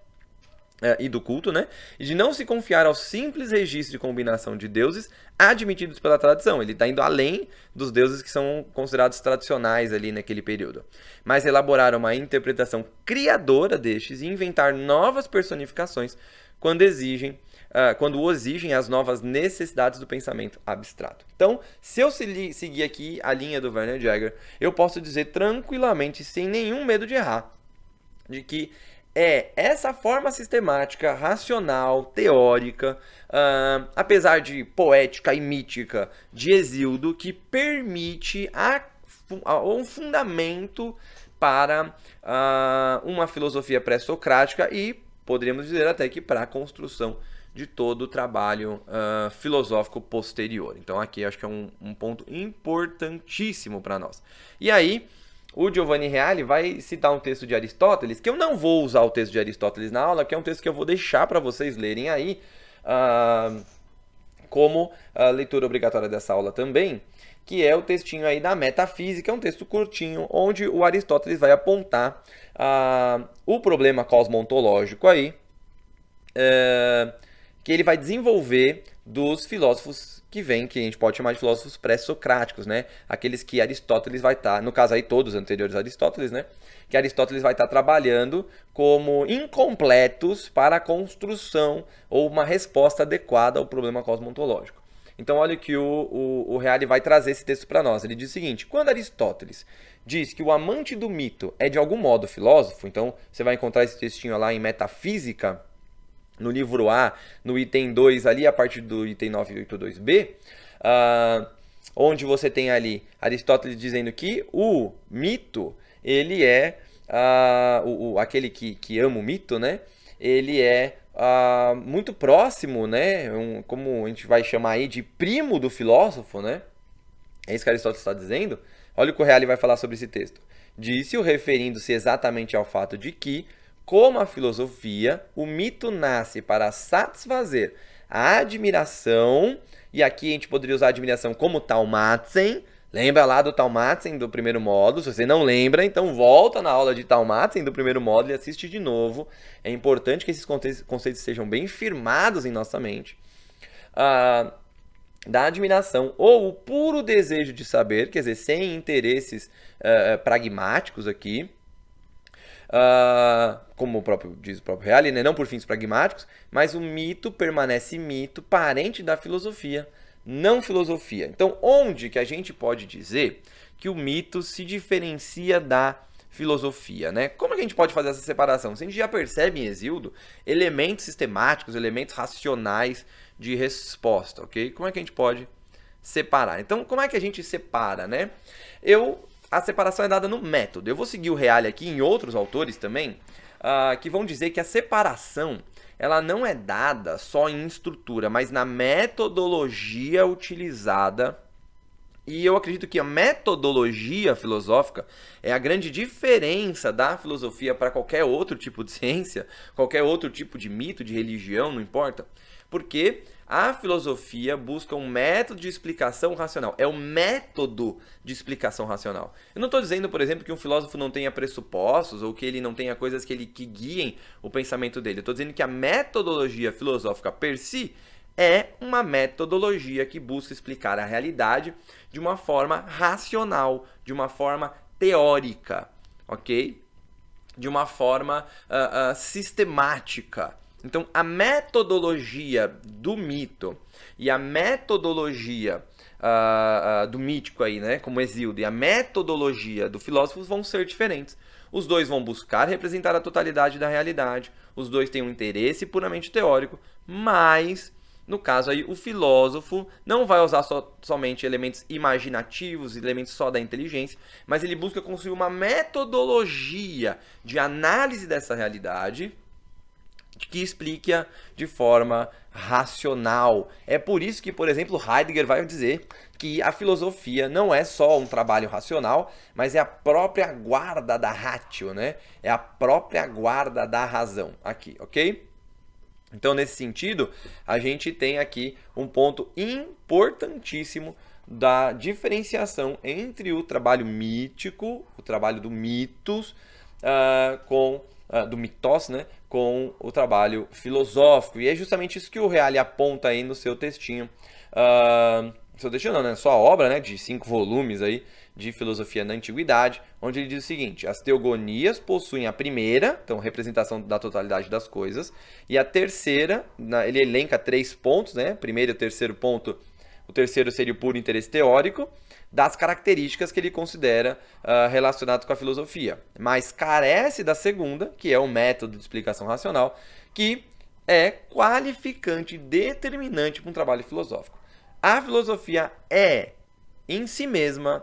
né? E de não se confiar ao simples registro de combinação de deuses admitidos pela tradição. Ele está indo além dos deuses que são considerados tradicionais ali naquele período. Mas elaborar uma interpretação criadora destes e inventar novas personificações quando o exigem as novas necessidades do pensamento abstrato. Então, se eu seguir aqui a linha do Werner Jaeger, eu posso dizer tranquilamente, sem nenhum medo de errar, de que é essa forma sistemática, racional, teórica, apesar de poética e mítica, de Hesíodo, que permite um fundamento para uma filosofia pré-socrática e, poderíamos dizer até que para a construção de todo o trabalho filosófico posterior. Então aqui acho que é um ponto importantíssimo para nós. E aí, o Giovanni Reale vai citar um texto de Aristóteles, que eu não vou usar o texto de Aristóteles na aula, que é um texto que eu vou deixar para vocês lerem aí, como leitura obrigatória dessa aula também, que é o textinho aí da Metafísica, é um texto curtinho, onde o Aristóteles vai apontar o problema cosmontológico aí, que ele vai desenvolver dos filósofos que a gente pode chamar de filósofos pré-socráticos, né? Aqueles que Aristóteles vai estar, no caso aí todos anteriores a Aristóteles, né? Que Aristóteles vai estar trabalhando como incompletos para a construção ou uma resposta adequada ao problema cosmontológico. Então olha que o Reale vai trazer esse texto para nós. Ele diz o seguinte: quando Aristóteles diz que o amante do mito é de algum modo filósofo, então você vai encontrar esse textinho lá em Metafísica, no livro A, no item 2 ali, a partir do item 982b, onde você tem ali Aristóteles dizendo que o mito, ele é, aquele que ama o mito, né? Ele é muito próximo, né? Como a gente vai chamar aí de primo do filósofo, né? É isso que Aristóteles está dizendo. Olha o que o Reale vai falar sobre esse texto. Disse-o referindo-se exatamente ao fato de que, como a filosofia, o mito nasce para satisfazer a admiração, e aqui a gente poderia usar a admiração como taumatzen. Lembra lá do taumatzen do primeiro módulo? Se você não lembra, então volta na aula de taumatzen do primeiro módulo e assiste de novo. É importante que esses conceitos sejam bem firmados em nossa mente. Da admiração ou o puro desejo de saber, quer dizer, sem interesses pragmáticos aqui, como diz o próprio Reale, né? Não por fins pragmáticos, mas o mito permanece mito, parente da filosofia, não filosofia. Então, onde que a gente pode dizer que o mito se diferencia da filosofia, né? Como é que a gente pode fazer essa separação? Se a gente já percebe em Hesíodo elementos sistemáticos, elementos racionais de resposta, ok? Como é que a gente pode separar. Então, como é que a gente separa, né? A separação é dada no método. Eu vou seguir o Reale aqui em outros autores também, que vão dizer que a separação ela não é dada só em estrutura, mas na metodologia utilizada. E eu acredito que a metodologia filosófica é a grande diferença da filosofia para qualquer outro tipo de ciência, qualquer outro tipo de mito, de religião, não importa. Porque a filosofia busca um método de explicação racional. É o método de explicação racional. Eu não estou dizendo, por exemplo, que um filósofo não tenha pressupostos ou que ele não tenha coisas que guiem o pensamento dele. Eu estou dizendo que a metodologia filosófica per si é uma metodologia que busca explicar a realidade de uma forma racional, de uma forma teórica, ok? De uma forma sistemática. Então, a metodologia do mito e a metodologia do mítico aí, né, como Hesíodo, e a metodologia do filósofo vão ser diferentes. Os dois vão buscar representar a totalidade da realidade, os dois têm um interesse puramente teórico, mas no caso aí, o filósofo não vai usar somente elementos imaginativos, elementos só da inteligência, mas ele busca construir uma metodologia de análise dessa realidade que explique-a de forma racional. É por isso que, por exemplo, Heidegger vai dizer que a filosofia não é só um trabalho racional, mas é a própria guarda da ratio, né? É a própria guarda da razão aqui, ok? Então, nesse sentido, a gente tem aqui um ponto importantíssimo da diferenciação entre o trabalho mítico, o trabalho do mitos, do mitos, né, com o trabalho filosófico. E é justamente isso que o Reale aponta aí no seu textinho. Seu textinho não, né? Sua obra, né, de 5 volumes aí, de filosofia na antiguidade, onde ele diz o seguinte: as teogonias possuem a primeira, então representação da totalidade das coisas, e a terceira, ele elenca 3 pontos, né? Primeiro e o terceiro ponto, o terceiro seria o puro interesse teórico, das características que ele considera relacionadas com a filosofia, mas carece da segunda, que é o método de explicação racional, que é qualificante e determinante para um trabalho filosófico. A filosofia é, em si mesma,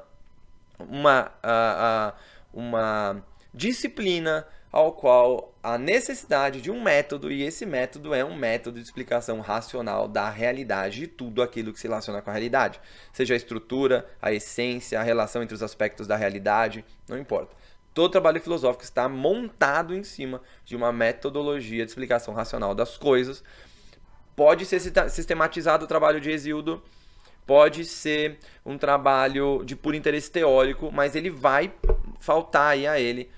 uma disciplina ao qual a necessidade de um método, e esse método é um método de explicação racional da realidade, de tudo aquilo que se relaciona com a realidade, seja a estrutura, a essência, a relação entre os aspectos da realidade, não importa. Todo trabalho filosófico está montado em cima de uma metodologia de explicação racional das coisas. Pode ser sistematizado o trabalho de Hesíodo, pode ser um trabalho de puro interesse teórico, mas ele vai faltar aí a ele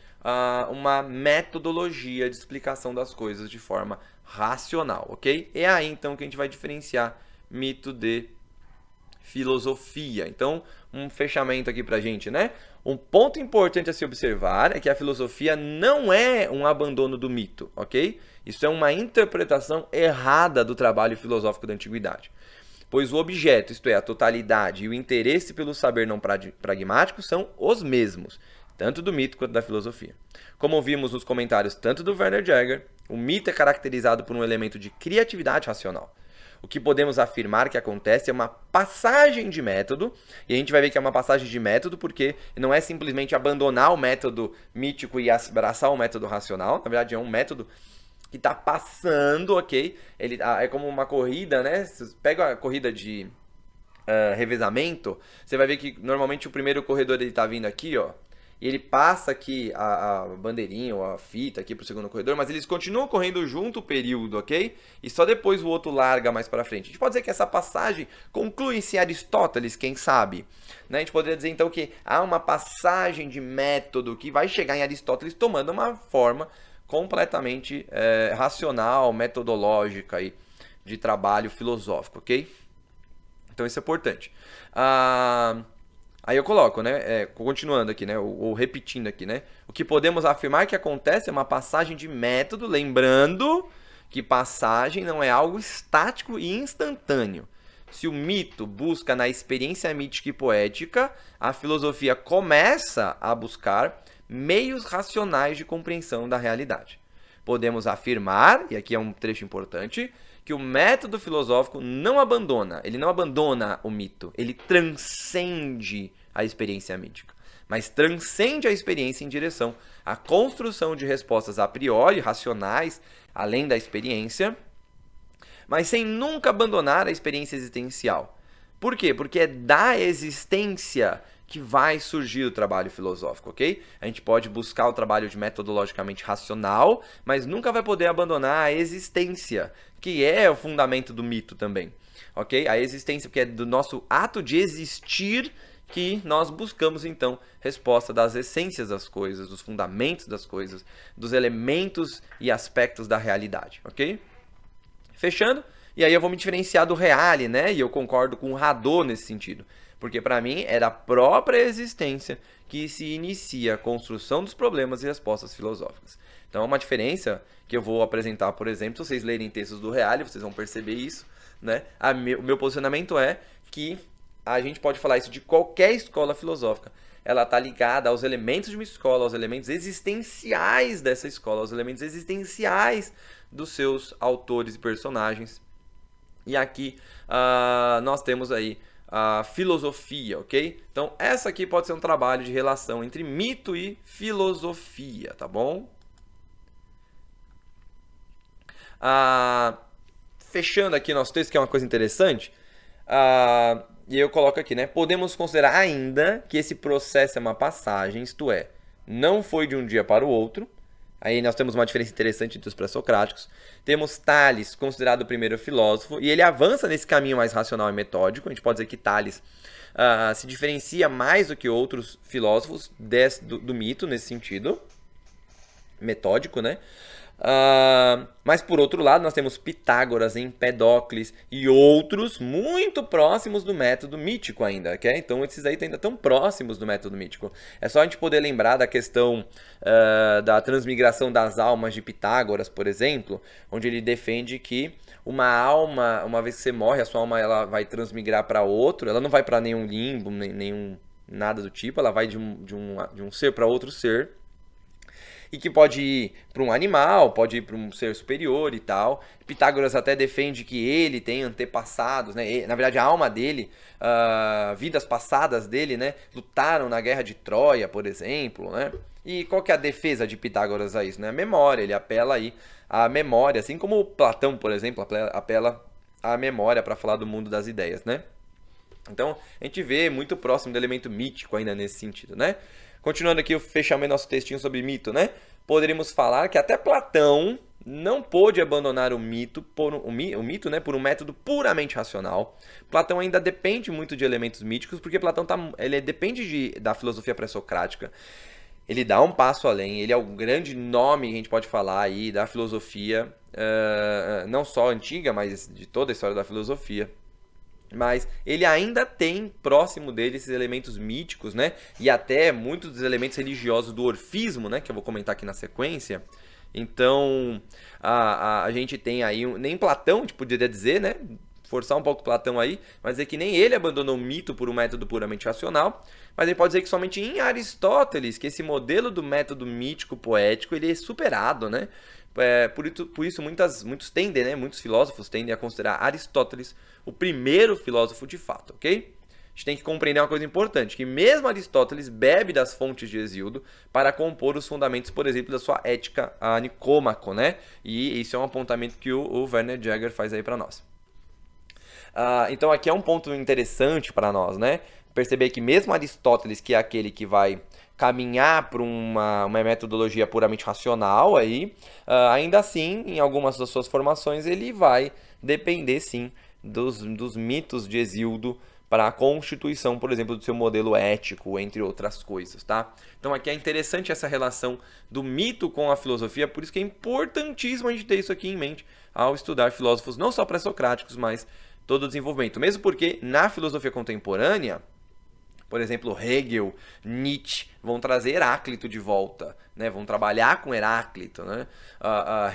uma metodologia de explicação das coisas de forma racional, ok? É aí então que a gente vai diferenciar mito de filosofia. Então, um fechamento aqui pra gente, né? Um ponto importante a se observar é que a filosofia não é um abandono do mito, ok? Isso é uma interpretação errada do trabalho filosófico da antiguidade. Pois o objeto, isto é, a totalidade e o interesse pelo saber não pragmático são os mesmos, tanto do mito quanto da filosofia. Como vimos nos comentários tanto do Werner Jäger, o mito é caracterizado por um elemento de criatividade racional. O que podemos afirmar que acontece é uma passagem de método, e a gente vai ver que é uma passagem de método porque não é simplesmente abandonar o método mítico e abraçar o método racional, na verdade é um método que está passando, ok? Ele é como uma corrida, né? Você pega a corrida de revezamento, você vai ver que normalmente o primeiro corredor ele está vindo aqui, ó, e ele passa aqui a bandeirinha ou a fita aqui para o segundo corredor, mas eles continuam correndo junto o período, ok? E só depois o outro larga mais para frente. A gente pode dizer que essa passagem conclui-se em Aristóteles, quem sabe? Né? A gente poderia dizer então que há uma passagem de método que vai chegar em Aristóteles tomando uma forma completamente racional, metodológica aí, de trabalho filosófico, ok? Então isso é importante. Aí eu coloco, né, continuando aqui, né, ou repetindo aqui, né, o que podemos afirmar que acontece é uma passagem de método, lembrando que passagem não é algo estático e instantâneo. Se o mito busca na experiência mítica e poética, a filosofia começa a buscar meios racionais de compreensão da realidade. Podemos afirmar, e aqui é um trecho importante, que o método filosófico não abandona, ele não abandona o mito, ele transcende a experiência mítica, mas transcende a experiência em direção à construção de respostas a priori, racionais, além da experiência, mas sem nunca abandonar a experiência existencial. Por quê? Porque é da existência que vai surgir o trabalho filosófico, ok? A gente pode buscar o trabalho de metodologicamente racional, mas nunca vai poder abandonar a existência, que é o fundamento do mito também, ok? A existência, porque é do nosso ato de existir que nós buscamos, então, resposta das essências das coisas, dos fundamentos das coisas, dos elementos e aspectos da realidade, ok? Fechando? E aí eu vou me diferenciar do Reale, né? E eu concordo com o Hadot nesse sentido. Porque para mim é da própria existência que se inicia a construção dos problemas e respostas filosóficas. Então é uma diferença que eu vou apresentar, por exemplo, se vocês lerem textos do Reale, vocês vão perceber isso, né? O meu posicionamento é que a gente pode falar isso de qualquer escola filosófica. Ela está ligada aos elementos de uma escola, aos elementos existenciais dessa escola, aos elementos existenciais dos seus autores e personagens. E aqui nós temos aí a filosofia, ok? Então, essa aqui pode ser um trabalho de relação entre mito e filosofia, tá bom? Fechando aqui nosso texto, que é uma coisa interessante, e eu coloco aqui, né? Podemos considerar ainda que esse processo é uma passagem, isto é, não foi de um dia para o outro. Aí nós temos uma diferença interessante entre os pré-socráticos. Temos Tales, considerado o primeiro filósofo, e ele avança nesse caminho mais racional e metódico. A gente pode dizer que Tales se diferencia mais do que outros filósofos do mito, nesse sentido. Metódico, né? Mas por outro lado nós temos Pitágoras, Empédocles e outros muito próximos do método mítico ainda, okay? Então esses aí ainda estão próximos do método mítico. É só a gente poder lembrar da questão da transmigração das almas de Pitágoras, por exemplo, onde ele defende que uma alma, uma vez que você morre, a sua alma ela vai transmigrar para outro, ela não vai para nenhum limbo, nenhum nada do tipo, ela vai de um ser para outro ser. E que pode ir para um animal, pode ir para um ser superior e tal. Pitágoras até defende que ele tem antepassados, né? Na verdade, a alma dele, vidas passadas dele, né? Lutaram na guerra de Troia, por exemplo, né? E qual que é a defesa de Pitágoras a isso, né? A memória, ele apela aí à memória, assim como Platão, por exemplo, apela à memória para falar do mundo das ideias, né? Então, a gente vê muito próximo do elemento mítico ainda nesse sentido, né? Continuando aqui o fechamento do nosso textinho sobre mito, né? Poderíamos falar que até Platão não pôde abandonar o mito, né, por um método puramente racional. Platão ainda depende muito de elementos míticos, porque Platão ele depende da filosofia pré-socrática. Ele dá um passo além, ele é o grande nome que a gente pode falar aí da filosofia, não só antiga, mas de toda a história da filosofia. Mas ele ainda tem próximo dele esses elementos míticos, né? E até muitos dos elementos religiosos do orfismo, né? Que eu vou comentar aqui na sequência. Então, a gente tem aí, nem Platão, a gente poderia dizer, né? Forçar um pouco Platão aí, mas dizer que nem ele abandonou o mito por um método puramente racional. Mas ele pode dizer que somente em Aristóteles, que esse modelo do método mítico poético, ele é superado, né? Por isso muitos tendem, né? Muitos filósofos tendem a considerar Aristóteles o primeiro filósofo de fato, ok? A gente tem que compreender uma coisa importante, que mesmo Aristóteles bebe das fontes de Hesíodo para compor os fundamentos, por exemplo, da sua ética a Nicômaco, né? E isso é um apontamento que o Werner Jäger faz aí para nós. Então aqui é um ponto interessante para nós, né? Perceber que mesmo Aristóteles, que é aquele que vai caminhar para uma metodologia puramente racional, aí, ainda assim, em algumas das suas formações, ele vai depender, sim, dos mitos de Hesíodo para a constituição, por exemplo, do seu modelo ético, entre outras coisas, tá? Então aqui é interessante essa relação do mito com a filosofia, por isso que é importantíssimo a gente ter isso aqui em mente ao estudar filósofos não só pré-socráticos, mas todo o desenvolvimento. Mesmo porque na filosofia contemporânea, por exemplo, Hegel, Nietzsche vão trazer Heráclito de volta, né? Vão trabalhar com Heráclito, né?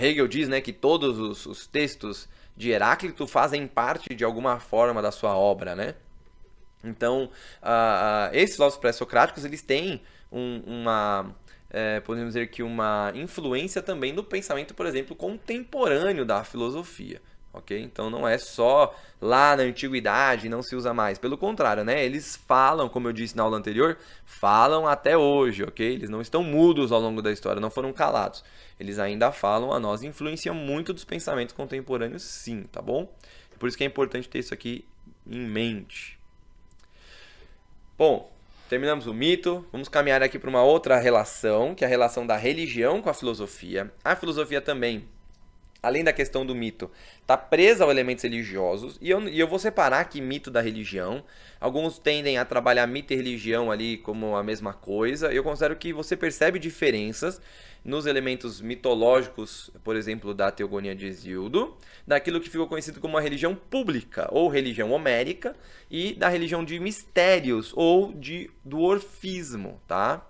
Hegel diz, né, que todos os textos de Heráclito fazem parte de alguma forma da sua obra, né? Então, esses filósofos pré-socráticos, eles têm podemos dizer que uma influência também do pensamento, por exemplo, contemporâneo da filosofia, ok? Então não é só lá na antiguidade não se usa mais, pelo contrário, né? Eles falam, como eu disse na aula anterior, falam até hoje, ok? Eles não estão mudos ao longo da história, não foram calados. Eles ainda falam a nós, influenciam muito dos pensamentos contemporâneos, sim, tá bom? Por isso que é importante ter isso aqui em mente. Bom, terminamos o mito, vamos caminhar aqui para uma outra relação, que é a relação da religião com a filosofia. A filosofia também, além da questão do mito, está presa a elementos religiosos, e eu vou separar aqui mito da religião. Alguns tendem a trabalhar mito e religião ali como a mesma coisa. Eu considero que você percebe diferenças nos elementos mitológicos, por exemplo, da Teogonia de Hesíodo, daquilo que ficou conhecido como a religião pública, ou religião homérica, e da religião de mistérios, ou do orfismo, tá?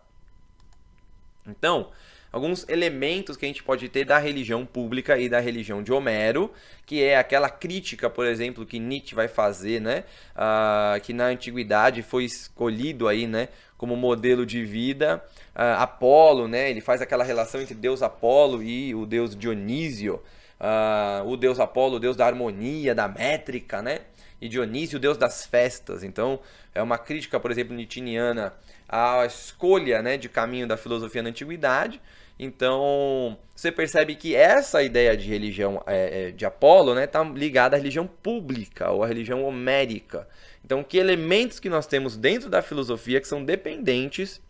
Então, alguns elementos que a gente pode ter da religião pública e da religião de Homero, que é aquela crítica, por exemplo, que Nietzsche vai fazer, né? Que na antiguidade foi escolhido aí, né, como modelo de vida. Apolo, né? Ele faz aquela relação entre Deus Apolo e o Deus Dionísio. O Deus Apolo, o Deus da harmonia, da métrica, né? E Dionísio, o Deus das festas. Então, é uma crítica, por exemplo, nietzschiana à escolha, né, de caminho da filosofia na antiguidade. Então, você percebe que essa ideia de religião de Apolo, né, está ligada à religião pública ou à religião homérica. Então, que elementos que nós temos dentro da filosofia que são dependentes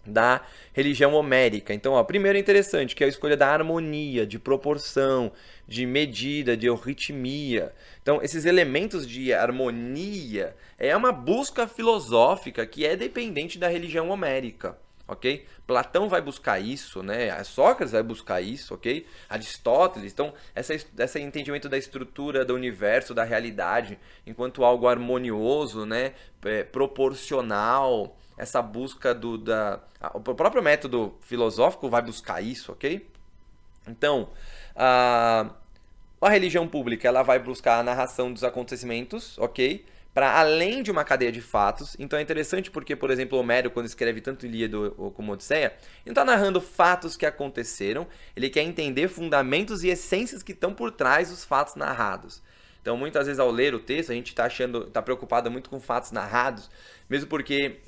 da religião homérica. Então, ó, primeiro é interessante, que é a escolha da harmonia, de proporção, de medida, de euritmia. Então, esses elementos de harmonia é uma busca filosófica que é dependente da religião homérica, ok? Platão vai buscar isso, né? Sócrates vai buscar isso, ok? Aristóteles. Então, esse entendimento da estrutura do universo, da realidade, enquanto algo harmonioso, né? Proporcional. Essa busca o próprio método filosófico vai buscar isso, ok? Então, a religião pública ela vai buscar a narração dos acontecimentos, ok? Para além de uma cadeia de fatos. Então é interessante porque, por exemplo, Homero, quando escreve tanto Ilíada como Odisseia, ele não está narrando fatos que aconteceram, ele quer entender fundamentos e essências que estão por trás dos fatos narrados. Então, muitas vezes, ao ler o texto, a gente está preocupado muito com fatos narrados, mesmo porque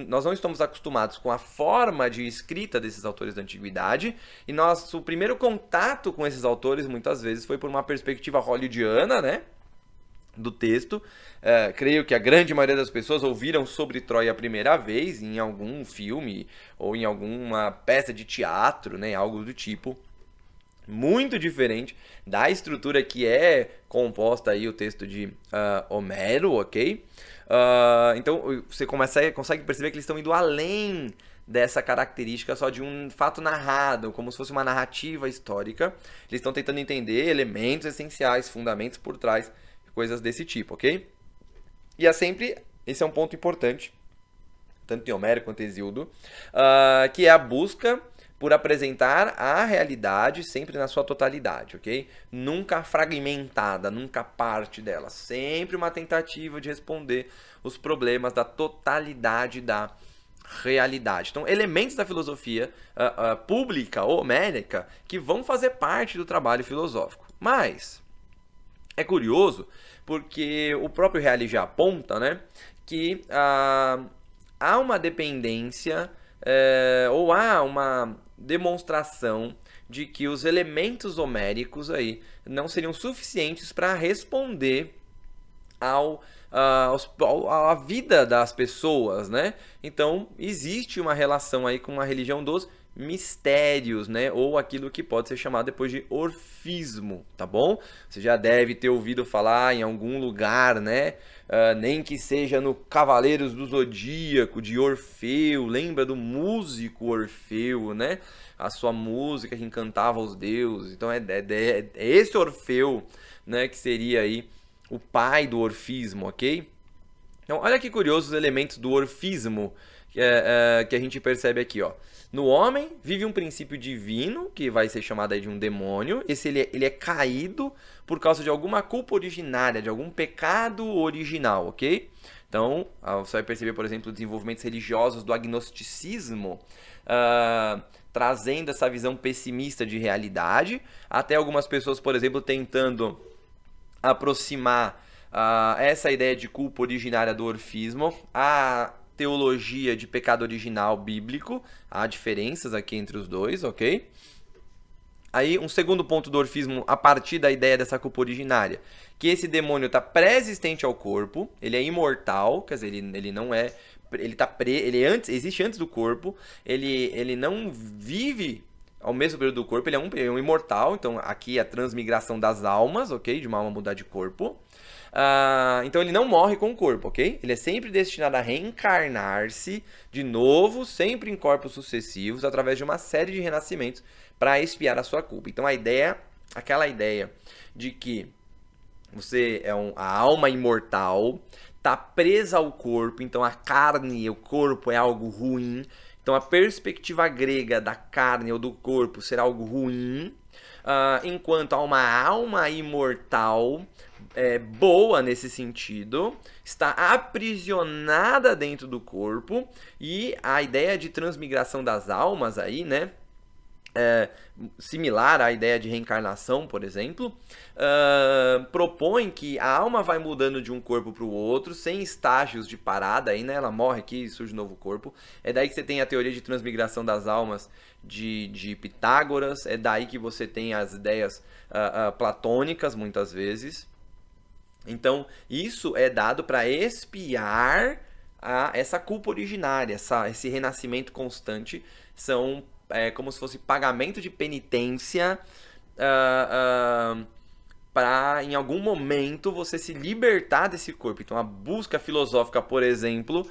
nós não estamos acostumados com a forma de escrita desses autores da antiguidade, e nosso primeiro contato com esses autores, muitas vezes, foi por uma perspectiva hollywoodiana, né, do texto. Creio que a grande maioria das pessoas ouviram sobre Troia a primeira vez em algum filme ou em alguma peça de teatro, né, algo do tipo. Muito diferente da estrutura que é composta aí o texto de Homero, ok? Então você consegue perceber que eles estão indo além dessa característica só de um fato narrado, como se fosse uma narrativa histórica. Eles estão tentando entender elementos essenciais, fundamentos por trás, coisas desse tipo, ok? E esse é um ponto importante, tanto em Homero quanto em Hesíodo, que é a busca por apresentar a realidade sempre na sua totalidade, ok? Nunca fragmentada, nunca parte dela. Sempre uma tentativa de responder os problemas da totalidade da realidade. Então, elementos da filosofia pública ou homérica que vão fazer parte do trabalho filosófico. Mas é curioso porque o próprio Reale já aponta, né, que há uma dependência ou há uma demonstração de que os elementos homéricos aí não seriam suficientes para responder à vida das pessoas, né? Então, existe uma relação aí com a religião dos mistérios, né? Ou aquilo que pode ser chamado depois de orfismo, tá bom? Você já deve ter ouvido falar em algum lugar, né? Nem que seja no Cavaleiros do Zodíaco, de Orfeu. Lembra do músico Orfeu, né? A sua música que encantava os deuses. Então é esse Orfeu, né? Que seria aí o pai do orfismo, ok? Então olha que curioso os elementos do orfismo que a gente percebe aqui, ó. No homem vive um princípio divino, que vai ser chamado aí de um demônio. Ele é caído por causa de alguma culpa originária, de algum pecado original, ok? Então, você vai perceber, por exemplo, desenvolvimentos religiosos do agnosticismo, trazendo essa visão pessimista de realidade. Até algumas pessoas, por exemplo, tentando aproximar essa ideia de culpa originária do orfismo à teologia de pecado original bíblico. Há diferenças aqui entre os dois, ok? Aí, um segundo ponto do orfismo, a partir da ideia dessa culpa originária, que esse demônio está pré-existente ao corpo, ele é imortal, quer dizer, ele não é... Ele existe antes do corpo, ele não vive ao mesmo período do corpo, ele é um imortal, então aqui é a transmigração das almas, ok? De uma alma mudar de corpo. Então ele não morre com o corpo, ok? Ele é sempre destinado a reencarnar-se de novo, sempre em corpos sucessivos, através de uma série de renascimentos para expiar a sua culpa. Então aquela ideia de que você é a alma imortal, está presa ao corpo, então a carne, o corpo é algo ruim. Então a perspectiva grega da carne ou do corpo será algo ruim, enquanto há uma alma imortal boa nesse sentido, está aprisionada dentro do corpo, e a ideia de transmigração das almas aí, né? Similar à ideia de reencarnação, por exemplo, propõe que a alma vai mudando de um corpo para o outro, sem estágios de parada, aí, né? Ela morre aqui e surge um novo corpo. É daí que você tem a teoria de transmigração das almas de Pitágoras, é daí que você tem as ideias platônicas, muitas vezes. Então, isso é dado para expiar essa culpa originária, esse renascimento constante. São como se fosse pagamento de penitência para, em algum momento, você se libertar desse corpo. Então, a busca filosófica, por exemplo,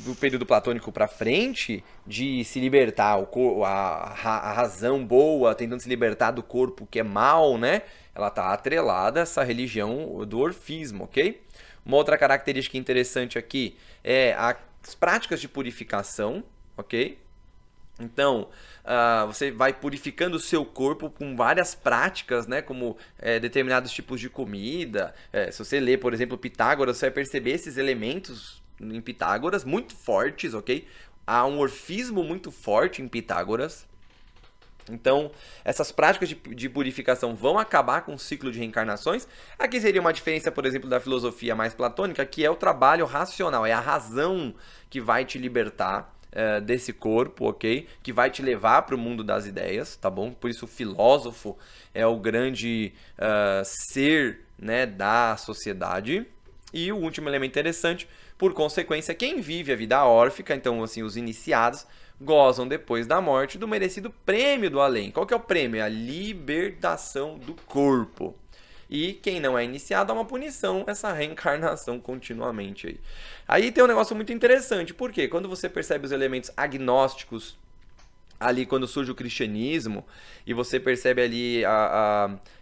do período platônico para frente, de se libertar, a razão boa, tentando se libertar do corpo que é mal, né? Ela está atrelada a essa religião do orfismo, ok? Uma outra característica interessante aqui é as práticas de purificação, ok? Então, você vai purificando o seu corpo com várias práticas, né? Como determinados tipos de comida. Se você ler, por exemplo, Pitágoras, você vai perceber esses elementos em Pitágoras muito fortes, ok? Há um orfismo muito forte em Pitágoras. Então, essas práticas de purificação vão acabar com o ciclo de reencarnações. Aqui seria uma diferença, por exemplo, da filosofia mais platônica, que é o trabalho racional, é a razão que vai te libertar desse corpo, ok? Que vai te levar para o mundo das ideias, tá bom? Por isso o filósofo é o grande ser, né, da sociedade. E o último elemento interessante, por consequência, quem vive a vida órfica, então assim, os iniciados, gozam depois da morte do merecido prêmio do além. Qual que é o prêmio? É a libertação do corpo. E quem não é iniciado há uma punição, essa reencarnação continuamente aí. Aí tem um negócio muito interessante, porque quando você percebe os elementos agnósticos ali quando surge o cristianismo, e você percebe ali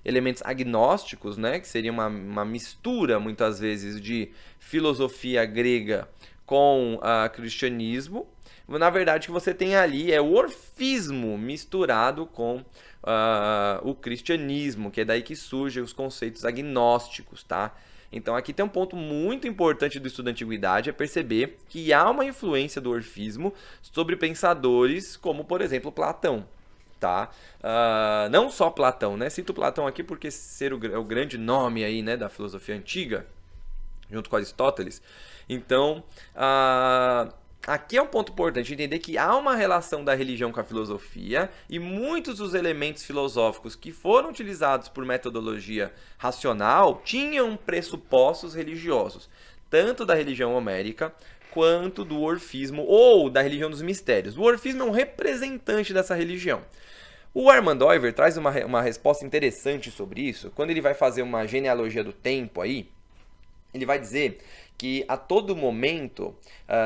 elementos agnósticos, né, que seria uma mistura, muitas vezes, de filosofia grega com cristianismo. Na verdade, o que você tem ali é o orfismo misturado com o cristianismo, que é daí que surgem os conceitos agnósticos, tá? Então aqui tem um ponto muito importante do estudo da antiguidade, é perceber que há uma influência do orfismo sobre pensadores como, por exemplo, Platão. Tá? Não só Platão, né? Cito Platão aqui porque é o grande nome aí, né, da filosofia antiga, junto com Aristóteles. Então, aqui é um ponto importante entender que há uma relação da religião com a filosofia, e muitos dos elementos filosóficos que foram utilizados por metodologia racional tinham pressupostos religiosos, tanto da religião homérica quanto do orfismo ou da religião dos mistérios. O orfismo é um representante dessa religião. O Armand Euler traz uma resposta interessante sobre isso, quando ele vai fazer uma genealogia do tempo aí. Ele vai dizer que a todo momento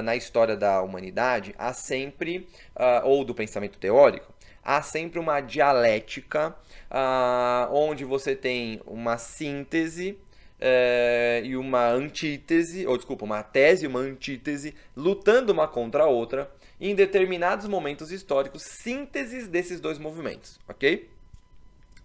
na história da humanidade há sempre, ou do pensamento teórico, há sempre uma dialética onde você tem uma síntese e uma antítese, ou desculpa, uma tese e uma antítese lutando uma contra a outra em determinados momentos históricos, sínteses desses dois movimentos, ok?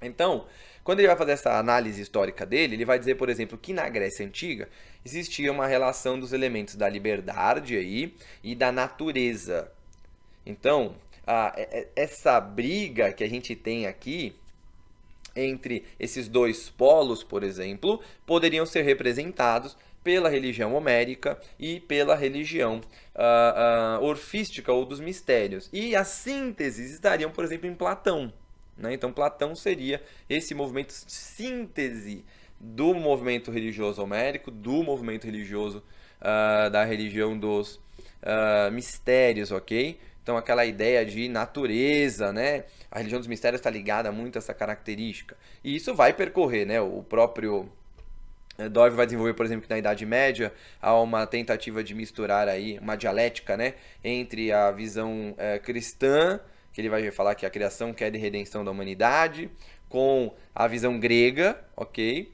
Então, quando ele vai fazer essa análise histórica dele, ele vai dizer, por exemplo, que na Grécia Antiga existia uma relação dos elementos da liberdade aí e da natureza. Então, essa briga que a gente tem aqui entre esses dois polos, por exemplo, poderiam ser representados pela religião homérica e pela religião orfística ou dos mistérios. E as sínteses estariam, por exemplo, em Platão. Né? Então, Platão seria esse movimento síntese do movimento religioso homérico, do movimento religioso da religião dos mistérios, ok? Então, aquela ideia de natureza, né? A religião dos mistérios está ligada muito a essa característica. E isso vai percorrer, né? O próprio Doivre vai desenvolver, por exemplo, que na Idade Média há uma tentativa de misturar aí uma dialética, né? Entre a visão cristã, que ele vai falar que a criação, queda e redenção da humanidade, com a visão grega, ok?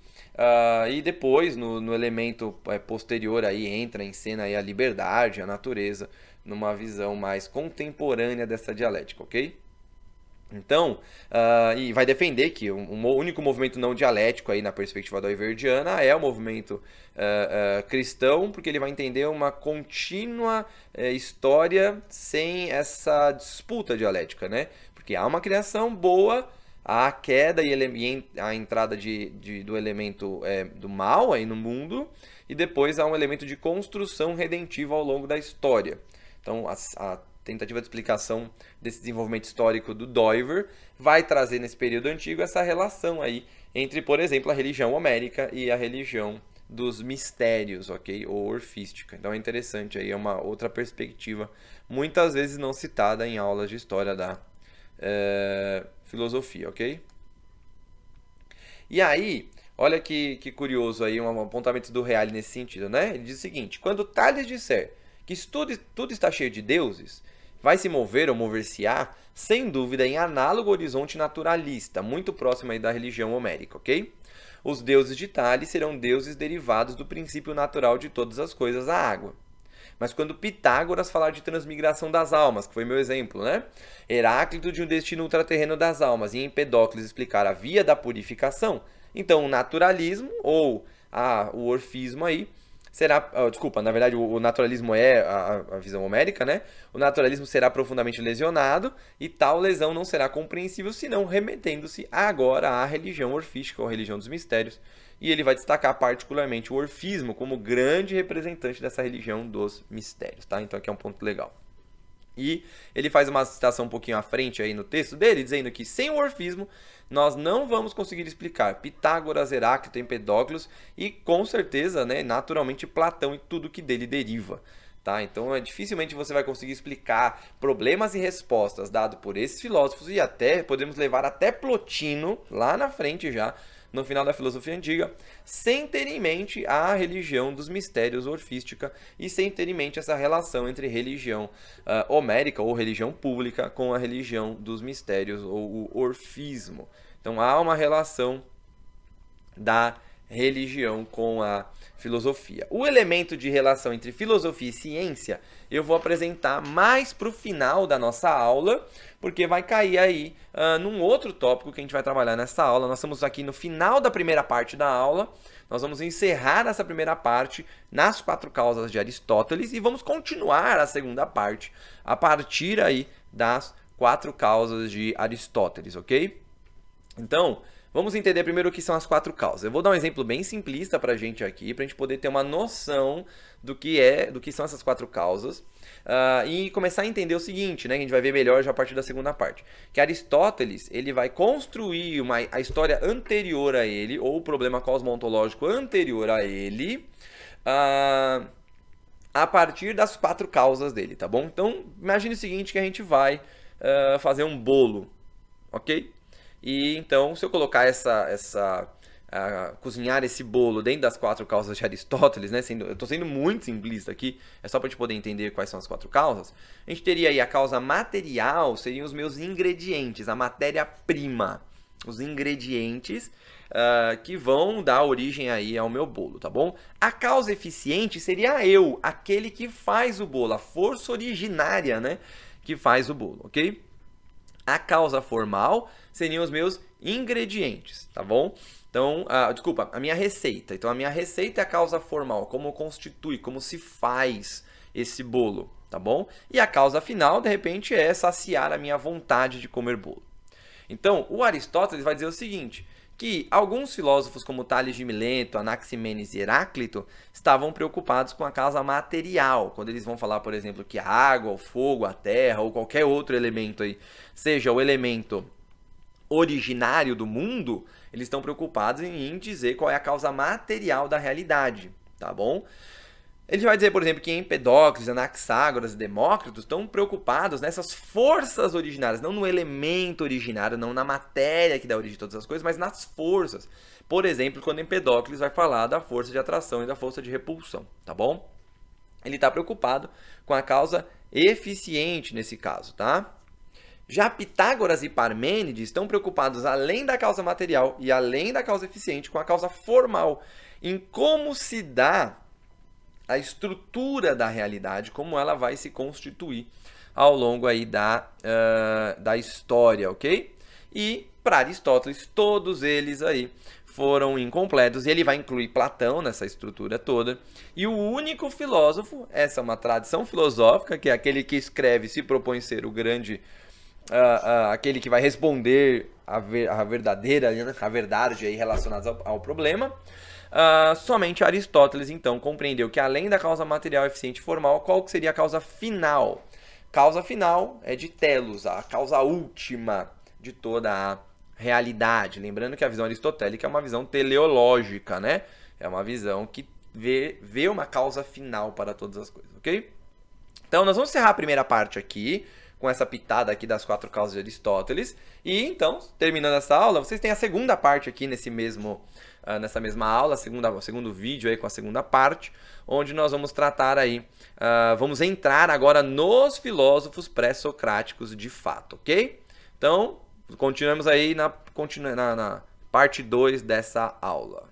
E depois, no elemento posterior, aí entra em cena aí a liberdade, a natureza, numa visão mais contemporânea dessa dialética, ok? Então, e vai defender que o único movimento não dialético aí na perspectiva doiverdiana é o movimento cristão, porque ele vai entender uma contínua história sem essa disputa dialética, né? Porque há uma criação boa, há a queda e a entrada do elemento do mal aí no mundo, e depois há um elemento de construção redentiva ao longo da história. Então, a tentativa de explicação desse desenvolvimento histórico do Doivre vai trazer nesse período antigo essa relação aí entre, por exemplo, a religião homérica e a religião dos mistérios, ok? Ou orfística. Então é interessante aí, é uma outra perspectiva, muitas vezes não citada em aulas de história da filosofia, ok? E aí, olha que curioso aí, um apontamento do Reale nesse sentido, né? Ele diz o seguinte: quando Tales disser que tudo está cheio de deuses, vai se mover ou mover-se-á, sem dúvida, em análogo horizonte naturalista, muito próximo aí da religião homérica, ok? Os deuses de Tales serão deuses derivados do princípio natural de todas as coisas, a água. Mas quando Pitágoras falar de transmigração das almas, que foi meu exemplo, né? Heráclito de um destino ultraterreno das almas, e Empedócles explicar a via da purificação, então o naturalismo, ou o orfismo aí, será, desculpa, na verdade o naturalismo é a visão homérica, né? O naturalismo será profundamente lesionado e tal lesão não será compreensível senão remetendo-se agora à religião orfística, ou religião dos mistérios. E ele vai destacar particularmente o orfismo como grande representante dessa religião dos mistérios, tá? Então aqui é um ponto legal. E ele faz uma citação um pouquinho à frente aí no texto dele, dizendo que sem o orfismo nós não vamos conseguir explicar Pitágoras, Heráclito, Empedócles e com certeza, né, naturalmente Platão e tudo que dele deriva. Tá? Então dificilmente você vai conseguir explicar problemas e respostas dados por esses filósofos e até podemos levar até Plotino lá na frente já, no final da filosofia antiga, sem ter em mente a religião dos mistérios orfística e sem ter em mente essa relação entre religião homérica ou religião pública com a religião dos mistérios ou o orfismo. Então há uma relação da religião com a filosofia. O elemento de relação entre filosofia e ciência eu vou apresentar mais para o final da nossa aula, porque vai cair aí num outro tópico que a gente vai trabalhar nessa aula. Nós estamos aqui no final da primeira parte da aula, nós vamos encerrar essa primeira parte nas 4 causas de Aristóteles e vamos continuar a segunda parte a partir aí das 4 causas de Aristóteles, ok? Então, vamos entender primeiro o que são as 4 causas. Eu vou dar um exemplo bem simplista para a gente aqui, para a gente poder ter uma noção do que são essas 4 causas e começar a entender o seguinte, né, que a gente vai ver melhor já a partir da segunda parte, que Aristóteles ele vai construir a história anterior a ele, ou o problema cosmontológico anterior a ele, a partir das 4 causas dele, tá bom? Então, imagine o seguinte, que a gente vai fazer um bolo, ok? E então, se eu colocar cozinhar esse bolo dentro das 4 causas de Aristóteles, né? Eu estou sendo muito simplista aqui, é só para a gente poder entender quais são as 4 causas. A gente teria aí a causa material, seriam os meus ingredientes, a matéria-prima, os ingredientes que vão dar origem aí ao meu bolo, tá bom? A causa eficiente seria eu, aquele que faz o bolo, a força originária, né? Que faz o bolo, ok? A causa formal seriam os meus ingredientes, tá bom? Então, desculpa, a minha receita. Então, a minha receita é a causa formal, como constitui, como se faz esse bolo, tá bom? E a causa final, de repente, é saciar a minha vontade de comer bolo. Então, o Aristóteles vai dizer o seguinte, que alguns filósofos como Tales de Mileto, Anaximenes e Heráclito estavam preocupados com a causa material, quando eles vão falar, por exemplo, que a água, o fogo, a terra ou qualquer outro elemento aí, seja o elemento originário do mundo, eles estão preocupados em dizer qual é a causa material da realidade, tá bom? Ele vai dizer, por exemplo, que Empedócles, Anaxágoras e Demócrito estão preocupados nessas forças originárias, não no elemento originário, não na matéria que dá origem a todas as coisas, mas nas forças. Por exemplo, quando Empedócles vai falar da força de atração e da força de repulsão, tá bom? Ele está preocupado com a causa eficiente nesse caso, tá? Já Pitágoras e Parmênides estão preocupados, além da causa material e além da causa eficiente, com a causa formal, em como se dá a estrutura da realidade, como ela vai se constituir ao longo aí da história, ok? E para Aristóteles, todos eles aí foram incompletos, e ele vai incluir Platão nessa estrutura toda, e o único filósofo, essa é uma tradição filosófica, que é aquele que escreve, se propõe ser o grande, aquele que vai responder a verdade aí relacionada ao problema. Somente Aristóteles, então, compreendeu que além da causa material eficiente e formal, qual que seria a causa final? Causa final é de telos, a causa última de toda a realidade. Lembrando que a visão aristotélica é uma visão teleológica, né? É uma visão que vê uma causa final para todas as coisas, ok? Então, nós vamos encerrar a primeira parte aqui, com essa pitada aqui das 4 causas de Aristóteles. E então, terminando essa aula, vocês têm a segunda parte aqui nessa mesma aula, o segundo vídeo aí com a segunda parte, onde nós vamos tratar aí, vamos entrar agora nos filósofos pré-socráticos de fato, ok? Então, continuamos aí na parte 2 dessa aula.